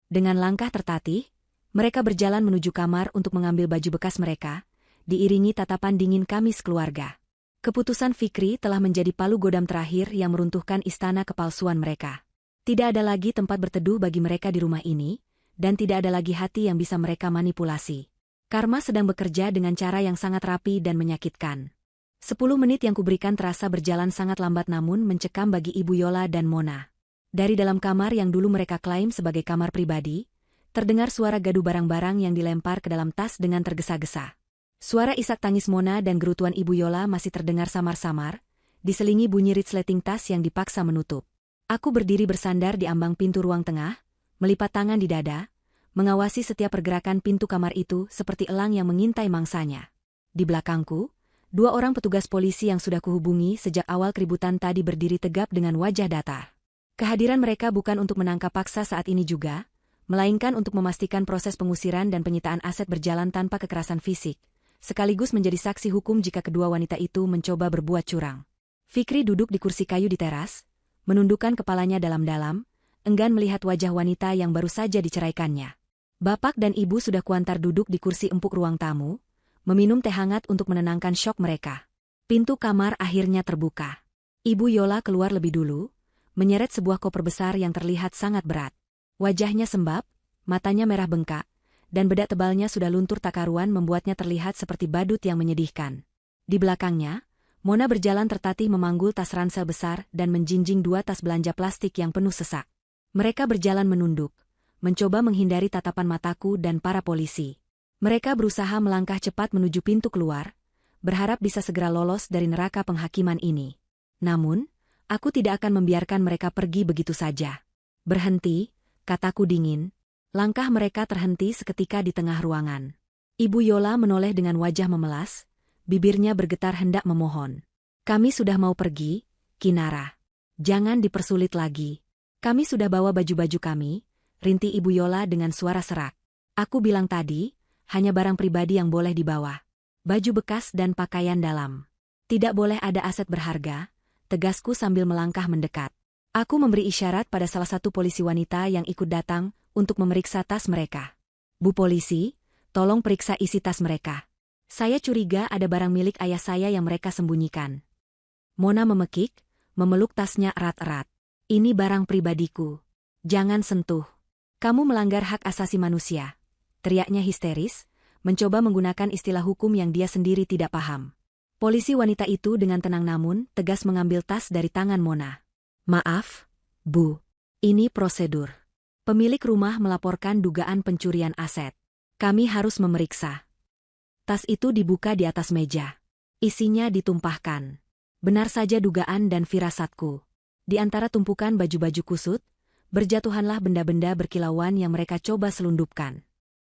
Dengan langkah tertatih, mereka berjalan menuju kamar untuk mengambil baju bekas mereka, diiringi tatapan dingin Kamis keluarga. Keputusan Fikri telah menjadi palu godam terakhir yang meruntuhkan istana kepalsuan mereka. Tidak ada lagi tempat berteduh bagi mereka di rumah ini, dan tidak ada lagi hati yang bisa mereka manipulasi. Karma sedang bekerja dengan cara yang sangat rapi dan menyakitkan. 10 menit yang kuberikan terasa berjalan sangat lambat namun mencekam bagi Ibu Yola dan Mona. Dari dalam kamar yang dulu mereka klaim sebagai kamar pribadi, terdengar suara gaduh barang-barang yang dilempar ke dalam tas dengan tergesa-gesa. Suara isak tangis Mona dan gerutuan Ibu Yola masih terdengar samar-samar, diselingi bunyi resleting tas yang dipaksa menutup. Aku berdiri bersandar di ambang pintu ruang tengah, melipat tangan di dada, mengawasi setiap pergerakan pintu kamar itu seperti elang yang mengintai mangsanya. Di belakangku, 2 orang petugas polisi yang sudah kuhubungi sejak awal keributan tadi berdiri tegap dengan wajah datar. Kehadiran mereka bukan untuk menangkap paksa saat ini juga, melainkan untuk memastikan proses pengusiran dan penyitaan aset berjalan tanpa kekerasan fisik, sekaligus menjadi saksi hukum jika kedua wanita itu mencoba berbuat curang. Fikri duduk di kursi kayu di teras, menundukkan kepalanya dalam-dalam, enggan melihat wajah wanita yang baru saja diceraikannya. Bapak dan ibu sudah kuantar duduk di kursi empuk ruang tamu, meminum teh hangat untuk menenangkan syok mereka. Pintu kamar akhirnya terbuka. Ibu Yola keluar lebih dulu, menyeret sebuah koper besar yang terlihat sangat berat. Wajahnya sembab, matanya merah bengkak, dan bedak tebalnya sudah luntur tak karuan membuatnya terlihat seperti badut yang menyedihkan. Di belakangnya, Mona berjalan tertatih memanggul tas ransel besar dan menjinjing 2 tas belanja plastik yang penuh sesak. Mereka berjalan menunduk, mencoba menghindari tatapan mataku dan para polisi. Mereka berusaha melangkah cepat menuju pintu keluar, berharap bisa segera lolos dari neraka penghakiman ini. Namun, aku tidak akan membiarkan mereka pergi begitu saja. Berhenti, kataku dingin. Langkah mereka terhenti seketika di tengah ruangan. Ibu Yola menoleh dengan wajah memelas, bibirnya bergetar hendak memohon. Kami sudah mau pergi, Kinara. Jangan dipersulit lagi. Kami sudah bawa baju-baju kami, rinti Ibu Yola dengan suara serak. Aku bilang tadi, hanya barang pribadi yang boleh dibawa. Baju bekas dan pakaian dalam. Tidak boleh ada aset berharga, tegasku sambil melangkah mendekat. Aku memberi isyarat pada salah satu polisi wanita yang ikut datang untuk memeriksa tas mereka. Bu polisi, tolong periksa isi tas mereka. Saya curiga ada barang milik ayah saya yang mereka sembunyikan. Mona memekik, memeluk tasnya erat-erat. Ini barang pribadiku. Jangan sentuh. Kamu melanggar hak asasi manusia. Teriaknya histeris, mencoba menggunakan istilah hukum yang dia sendiri tidak paham. Polisi wanita itu dengan tenang namun tegas mengambil tas dari tangan Mona. Maaf, Bu. Ini prosedur. Pemilik rumah melaporkan dugaan pencurian aset. Kami harus memeriksa. Tas itu dibuka di atas meja. Isinya ditumpahkan. Benar saja dugaan dan firasatku. Di antara tumpukan baju-baju kusut, berjatuhanlah benda-benda berkilauan yang mereka coba selundupkan.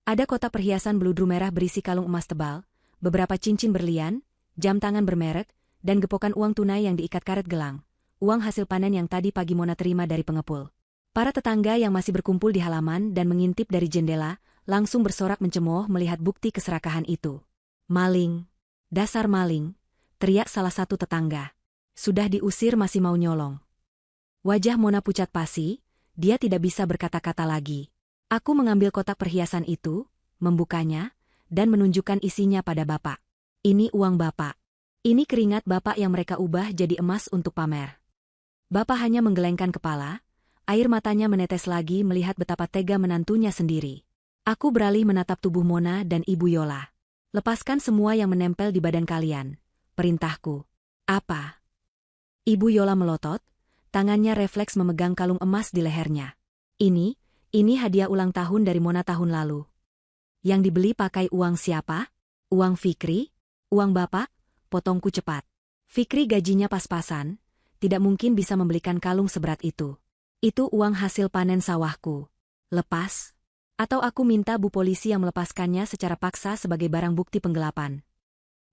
Ada kotak perhiasan beludru merah berisi kalung emas tebal, beberapa cincin berlian, jam tangan bermerek, dan gepokan uang tunai yang diikat karet gelang. Uang hasil panen yang tadi pagi Mona terima dari pengepul. Para tetangga yang masih berkumpul di halaman dan mengintip dari jendela, langsung bersorak mencemooh melihat bukti keserakahan itu. Maling. Dasar maling, teriak salah satu tetangga. Sudah diusir masih mau nyolong. Wajah Mona pucat pasi, dia tidak bisa berkata-kata lagi. Aku mengambil kotak perhiasan itu, membukanya, dan menunjukkan isinya pada Bapak. Ini uang Bapak. Ini keringat bapak yang mereka ubah jadi emas untuk pamer. Bapak hanya menggelengkan kepala, air matanya menetes lagi melihat betapa tega menantunya sendiri. Aku beralih menatap tubuh Mona dan Ibu Yola. Lepaskan semua yang menempel di badan kalian. Perintahku. Apa? Ibu Yola melotot, tangannya refleks memegang kalung emas di lehernya. Ini hadiah ulang tahun dari Mona tahun lalu. Yang dibeli pakai uang siapa? Uang Fikri? Uang bapak? Potongku cepat. Fikri gajinya pas-pasan, tidak mungkin bisa membelikan kalung seberat itu. Itu uang hasil panen sawahku. Lepas? Atau aku minta Bu Polisi yang melepaskannya secara paksa sebagai barang bukti penggelapan.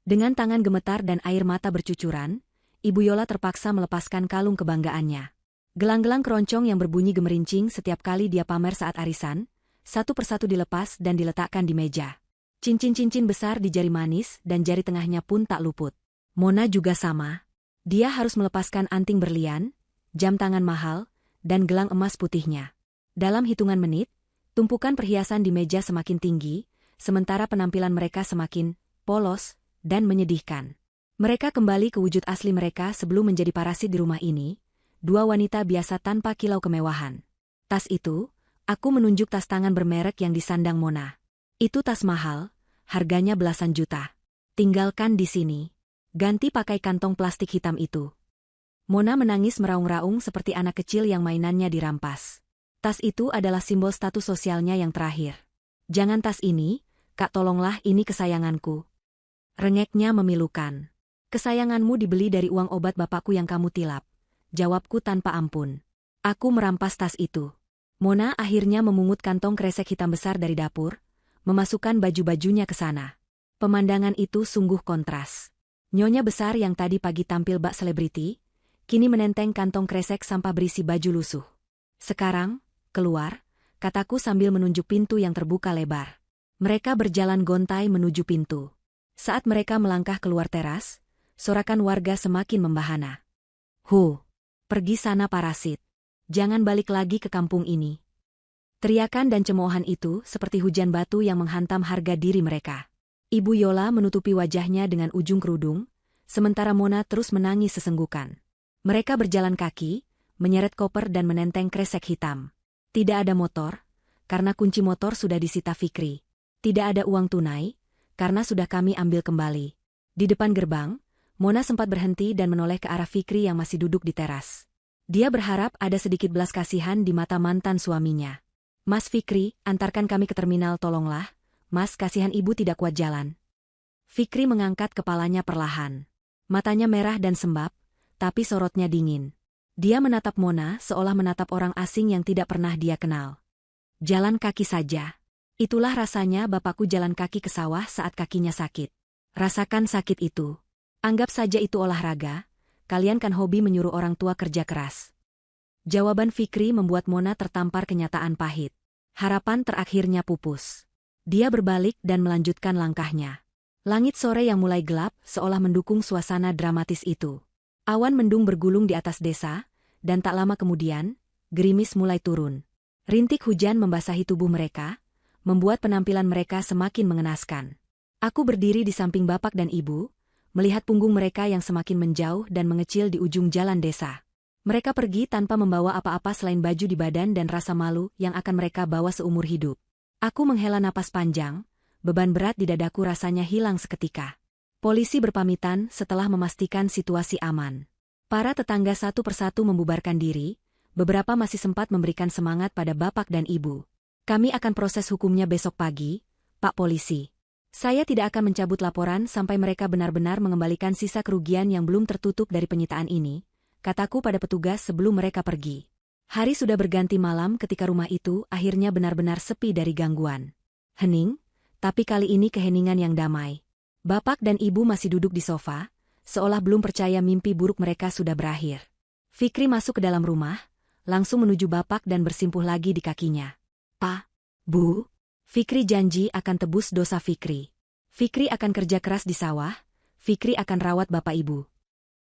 Dengan tangan gemetar dan air mata bercucuran, Ibu Yola terpaksa melepaskan kalung kebanggaannya. Gelang-gelang keroncong yang berbunyi gemerincing setiap kali dia pamer saat arisan, satu persatu dilepas dan diletakkan di meja. Cincin-cincin besar di jari manis dan jari tengahnya pun tak luput. Mona juga sama. Dia harus melepaskan anting berlian, jam tangan mahal, dan gelang emas putihnya. Dalam hitungan menit, tumpukan perhiasan di meja semakin tinggi, sementara penampilan mereka semakin polos dan menyedihkan. Mereka kembali ke wujud asli mereka sebelum menjadi parasit di rumah ini, dua wanita biasa tanpa kilau kemewahan. Tas itu, aku menunjuk tas tangan bermerek yang disandang Mona. Itu tas mahal, harganya belasan juta. Tinggalkan di sini. Ganti pakai kantong plastik hitam itu. Mona menangis meraung-raung seperti anak kecil yang mainannya dirampas. Tas itu adalah simbol status sosialnya yang terakhir. Jangan tas ini, Kak, tolonglah, ini kesayanganku. Rengeknya memilukan. Kesayanganmu dibeli dari uang obat bapakku yang kamu tilap. Jawabku tanpa ampun. Aku merampas tas itu. Mona akhirnya memungut kantong kresek hitam besar dari dapur, memasukkan baju-bajunya ke sana. Pemandangan itu sungguh kontras. Nyonya besar yang tadi pagi tampil bak selebriti, kini menenteng kantong kresek sampah berisi baju lusuh. Sekarang, keluar, kataku sambil menunjuk pintu yang terbuka lebar. Mereka berjalan gontai menuju pintu. Saat mereka melangkah keluar teras, sorakan warga semakin membahana. Pergi sana parasit. Jangan balik lagi ke kampung ini. Teriakan dan cemoohan itu seperti hujan batu yang menghantam harga diri mereka. Ibu Yola menutupi wajahnya dengan ujung kerudung, sementara Mona terus menangis sesenggukan. Mereka berjalan kaki, menyeret koper dan menenteng kresek hitam. Tidak ada motor, karena kunci motor sudah disita Fikri. Tidak ada uang tunai, karena sudah kami ambil kembali. Di depan gerbang, Mona sempat berhenti dan menoleh ke arah Fikri yang masih duduk di teras. Dia berharap ada sedikit belas kasihan di mata mantan suaminya. Mas Fikri, antarkan kami ke terminal, tolonglah. Mas, kasihan ibu tidak kuat jalan. Fikri mengangkat kepalanya perlahan. Matanya merah dan sembab, tapi sorotnya dingin. Dia menatap Mona seolah menatap orang asing yang tidak pernah dia kenal. Jalan kaki saja. Itulah rasanya bapakku jalan kaki ke sawah saat kakinya sakit. Rasakan sakit itu. Anggap saja itu olahraga, kalian kan hobi menyuruh orang tua kerja keras. Jawaban Fikri membuat Mona tertampar kenyataan pahit. Harapan terakhirnya pupus. Dia berbalik dan melanjutkan langkahnya. Langit sore yang mulai gelap seolah mendukung suasana dramatis itu. Awan mendung bergulung di atas desa, dan tak lama kemudian, gerimis mulai turun. Rintik hujan membasahi tubuh mereka, membuat penampilan mereka semakin mengenaskan. Aku berdiri di samping bapak dan ibu, melihat punggung mereka yang semakin menjauh dan mengecil di ujung jalan desa. Mereka pergi tanpa membawa apa-apa selain baju di badan dan rasa malu yang akan mereka bawa seumur hidup. Aku menghela napas panjang, beban berat di dadaku rasanya hilang seketika. Polisi berpamitan setelah memastikan situasi aman. Para tetangga satu persatu membubarkan diri, beberapa masih sempat memberikan semangat pada bapak dan ibu. Kami akan proses hukumnya besok pagi, Pak Polisi. Saya tidak akan mencabut laporan sampai mereka benar-benar mengembalikan sisa kerugian yang belum tertutup dari penyitaan ini, kataku pada petugas sebelum mereka pergi. Hari sudah berganti malam ketika rumah itu akhirnya benar-benar sepi dari gangguan. Hening, tapi kali ini keheningan yang damai. Bapak dan ibu masih duduk di sofa, seolah belum percaya mimpi buruk mereka sudah berakhir. Fikri masuk ke dalam rumah, langsung menuju bapak dan bersimpuh lagi di kakinya. Pak, Bu, Fikri janji akan tebus dosa Fikri. Fikri akan kerja keras di sawah, Fikri akan rawat bapak ibu.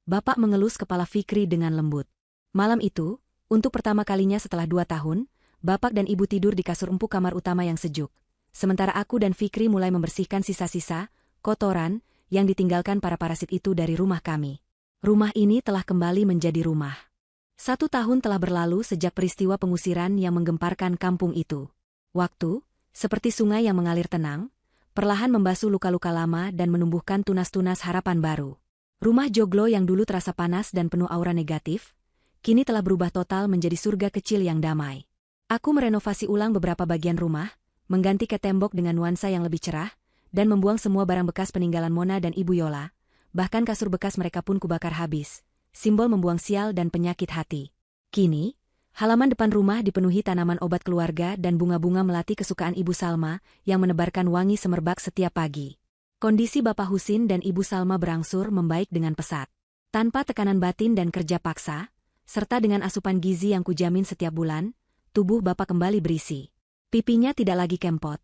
Bapak mengelus kepala Fikri dengan lembut. Malam itu, untuk pertama kalinya setelah 2 tahun, bapak dan ibu tidur di kasur empuk kamar utama yang sejuk. Sementara aku dan Fikri mulai membersihkan sisa-sisa kotoran yang ditinggalkan para parasit itu dari rumah kami. Rumah ini telah kembali menjadi rumah. 1 tahun telah berlalu sejak peristiwa pengusiran yang menggemparkan kampung itu. Waktu, seperti sungai yang mengalir tenang, perlahan membasuh luka-luka lama dan menumbuhkan tunas-tunas harapan baru. Rumah joglo yang dulu terasa panas dan penuh aura negatif, kini telah berubah total menjadi surga kecil yang damai. Aku merenovasi ulang beberapa bagian rumah, mengganti cat tembok dengan nuansa yang lebih cerah, dan membuang semua barang bekas peninggalan Mona dan Ibu Yola, bahkan kasur bekas mereka pun kubakar habis, simbol membuang sial dan penyakit hati. Kini, halaman depan rumah dipenuhi tanaman obat keluarga dan bunga-bunga melati kesukaan Ibu Salma yang menebarkan wangi semerbak setiap pagi. Kondisi Bapak Husin dan Ibu Salma berangsur membaik dengan pesat. Tanpa tekanan batin dan kerja paksa, serta dengan asupan gizi yang kujamin setiap bulan, tubuh Bapak kembali berisi. Pipinya tidak lagi kempot,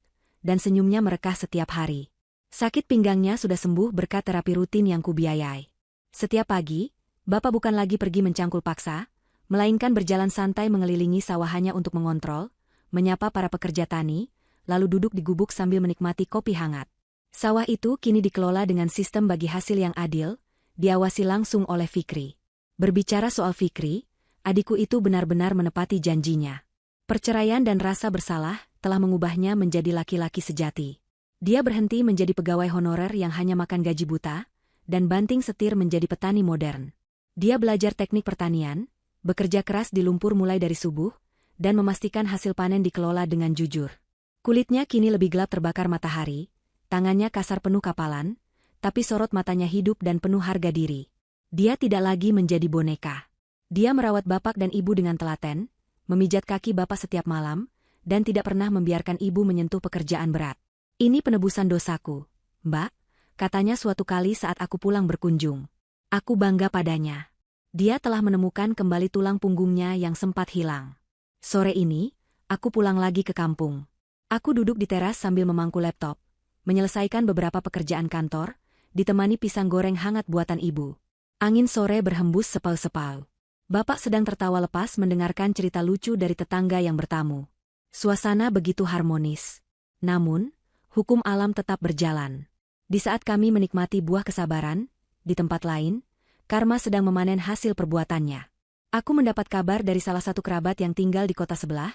dan senyumnya merekah setiap hari. Sakit pinggangnya sudah sembuh berkat terapi rutin yang kubiayai. Setiap pagi, Bapak bukan lagi pergi mencangkul paksa, melainkan berjalan santai mengelilingi sawahannya untuk mengontrol, menyapa para pekerja tani, lalu duduk di gubuk sambil menikmati kopi hangat. Sawah itu kini dikelola dengan sistem bagi hasil yang adil, diawasi langsung oleh Fikri. Berbicara soal Fikri, adikku itu benar-benar menepati janjinya. Perceraian dan rasa bersalah telah mengubahnya menjadi laki-laki sejati. Dia berhenti menjadi pegawai honorer yang hanya makan gaji buta, dan banting setir menjadi petani modern. Dia belajar teknik pertanian, bekerja keras di lumpur mulai dari subuh, dan memastikan hasil panen dikelola dengan jujur. Kulitnya kini lebih gelap terbakar matahari, tangannya kasar penuh kapalan, tapi sorot matanya hidup dan penuh harga diri. Dia tidak lagi menjadi boneka. Dia merawat bapak dan ibu dengan telaten, memijat kaki bapak setiap malam, dan tidak pernah membiarkan ibu menyentuh pekerjaan berat. Ini penebusan dosaku, Mbak, katanya suatu kali saat aku pulang berkunjung. Aku bangga padanya. Dia telah menemukan kembali tulang punggungnya yang sempat hilang. Sore ini, aku pulang lagi ke kampung. Aku duduk di teras sambil memangku laptop, menyelesaikan beberapa pekerjaan kantor, ditemani pisang goreng hangat buatan ibu. Angin sore berhembus sepau-sepau. Bapak sedang tertawa lepas mendengarkan cerita lucu dari tetangga yang bertamu. Suasana begitu harmonis. Namun, hukum alam tetap berjalan. Di saat kami menikmati buah kesabaran, di tempat lain, karma sedang memanen hasil perbuatannya. Aku mendapat kabar dari salah satu kerabat yang tinggal di kota sebelah,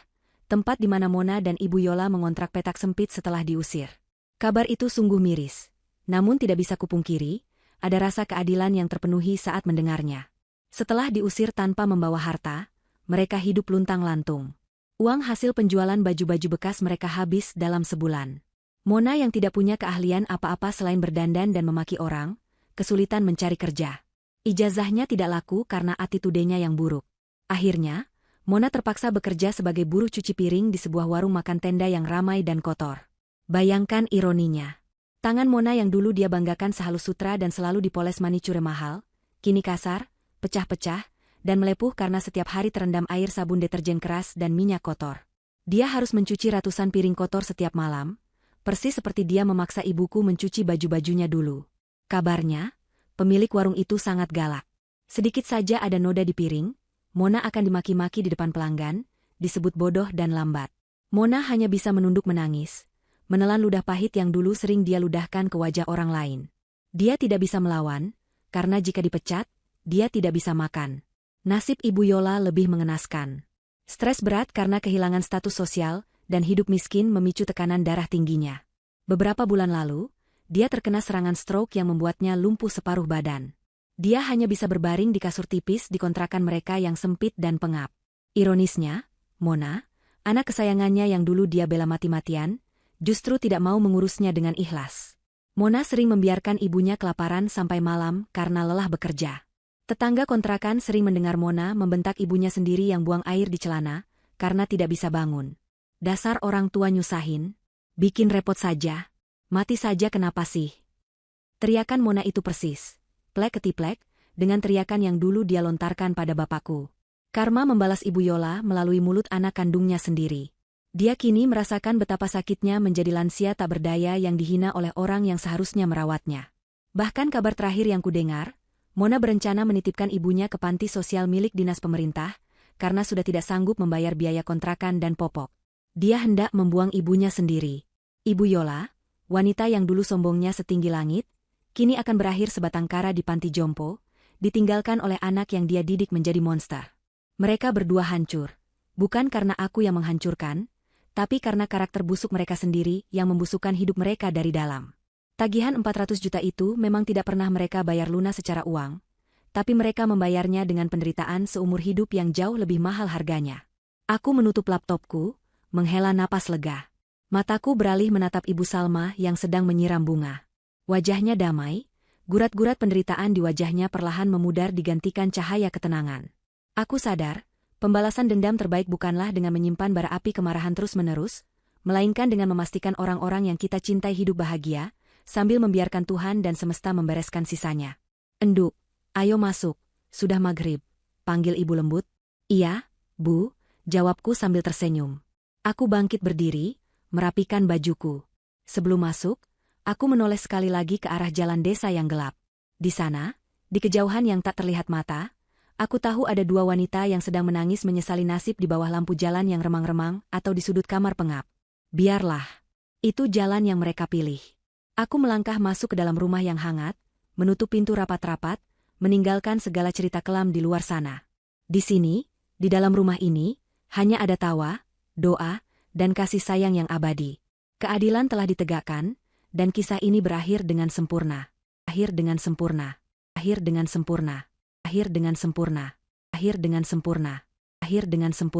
tempat di mana Mona dan Ibu Yola mengontrak petak sempit setelah diusir. Kabar itu sungguh miris. Namun tidak bisa kupungkiri, ada rasa keadilan yang terpenuhi saat mendengarnya. Setelah diusir tanpa membawa harta, mereka hidup luntang-lantung. Uang hasil penjualan baju-baju bekas mereka habis dalam sebulan. Mona yang tidak punya keahlian apa-apa selain berdandan dan memaki orang, kesulitan mencari kerja. Ijazahnya tidak laku karena atitudenya yang buruk. Akhirnya, Mona terpaksa bekerja sebagai buruh cuci piring di sebuah warung makan tenda yang ramai dan kotor. Bayangkan ironinya. Tangan Mona yang dulu dia banggakan sehalus sutra dan selalu dipoles manicure mahal, kini kasar, pecah-pecah, dan melepuh karena setiap hari terendam air sabun deterjen keras dan minyak kotor. Dia harus mencuci ratusan piring kotor setiap malam, persis seperti dia memaksa ibuku mencuci baju-bajunya dulu. Kabarnya, pemilik warung itu sangat galak. Sedikit saja ada noda di piring, Mona akan dimaki-maki di depan pelanggan, disebut bodoh dan lambat. Mona hanya bisa menunduk menangis, menelan ludah pahit yang dulu sering dia ludahkan ke wajah orang lain. Dia tidak bisa melawan, karena jika dipecat, dia tidak bisa makan. Nasib Ibu Yola lebih mengenaskan. Stres berat karena kehilangan status sosial dan hidup miskin memicu tekanan darah tingginya. Beberapa bulan lalu, dia terkena serangan stroke yang membuatnya lumpuh separuh badan. Dia hanya bisa berbaring di kasur tipis di kontrakan mereka yang sempit dan pengap. Ironisnya, Mona, anak kesayangannya yang dulu dia bela mati-matian, justru tidak mau mengurusnya dengan ikhlas. Mona sering membiarkan ibunya kelaparan sampai malam karena lelah bekerja. Tetangga kontrakan sering mendengar Mona membentak ibunya sendiri yang buang air di celana, karena tidak bisa bangun. Dasar orang tua nyusahin, bikin repot saja, mati saja kenapa sih? Teriakan Mona itu persis, plek ketiplek, dengan teriakan yang dulu dia lontarkan pada bapakku. Karma membalas Ibu Yola melalui mulut anak kandungnya sendiri. Dia kini merasakan betapa sakitnya menjadi lansia tak berdaya yang dihina oleh orang yang seharusnya merawatnya. Bahkan kabar terakhir yang kudengar, Mona berencana menitipkan ibunya ke panti sosial milik dinas pemerintah, karena sudah tidak sanggup membayar biaya kontrakan dan popok. Dia hendak membuang ibunya sendiri. Ibu Yola, wanita yang dulu sombongnya setinggi langit, kini akan berakhir sebatang kara di panti jompo, ditinggalkan oleh anak yang dia didik menjadi monster. Mereka berdua hancur. Bukan karena aku yang menghancurkan, tapi karena karakter busuk mereka sendiri yang membusukkan hidup mereka dari dalam. Tagihan 400 juta itu memang tidak pernah mereka bayar lunas secara uang, tapi mereka membayarnya dengan penderitaan seumur hidup yang jauh lebih mahal harganya. Aku menutup laptopku, menghela napas lega. Mataku beralih menatap Ibu Salma yang sedang menyiram bunga. Wajahnya damai, gurat-gurat penderitaan di wajahnya perlahan memudar digantikan cahaya ketenangan. Aku sadar, pembalasan dendam terbaik bukanlah dengan menyimpan bara api kemarahan terus-menerus, melainkan dengan memastikan orang-orang yang kita cintai hidup bahagia, sambil membiarkan Tuhan dan semesta membereskan sisanya. Enduk, ayo masuk, sudah maghrib, panggil ibu lembut. Iya, Bu, jawabku sambil tersenyum. Aku bangkit berdiri, merapikan bajuku. Sebelum masuk, aku menoleh sekali lagi ke arah jalan desa yang gelap. Di sana, di kejauhan yang tak terlihat mata, aku tahu ada dua wanita yang sedang menangis menyesali nasib di bawah lampu jalan yang remang-remang atau di sudut kamar pengap. Biarlah. Itu jalan yang mereka pilih. Aku melangkah masuk ke dalam rumah yang hangat, menutup pintu rapat-rapat, meninggalkan segala cerita kelam di luar sana. Di sini, di dalam rumah ini, hanya ada tawa, doa, dan kasih sayang yang abadi. Keadilan telah ditegakkan, dan kisah ini berakhir dengan sempurna. Akhir dengan sempurna. Akhir dengan sempurna. Akhir dengan sempurna. Akhir dengan sempurna. Akhir dengan sempurna.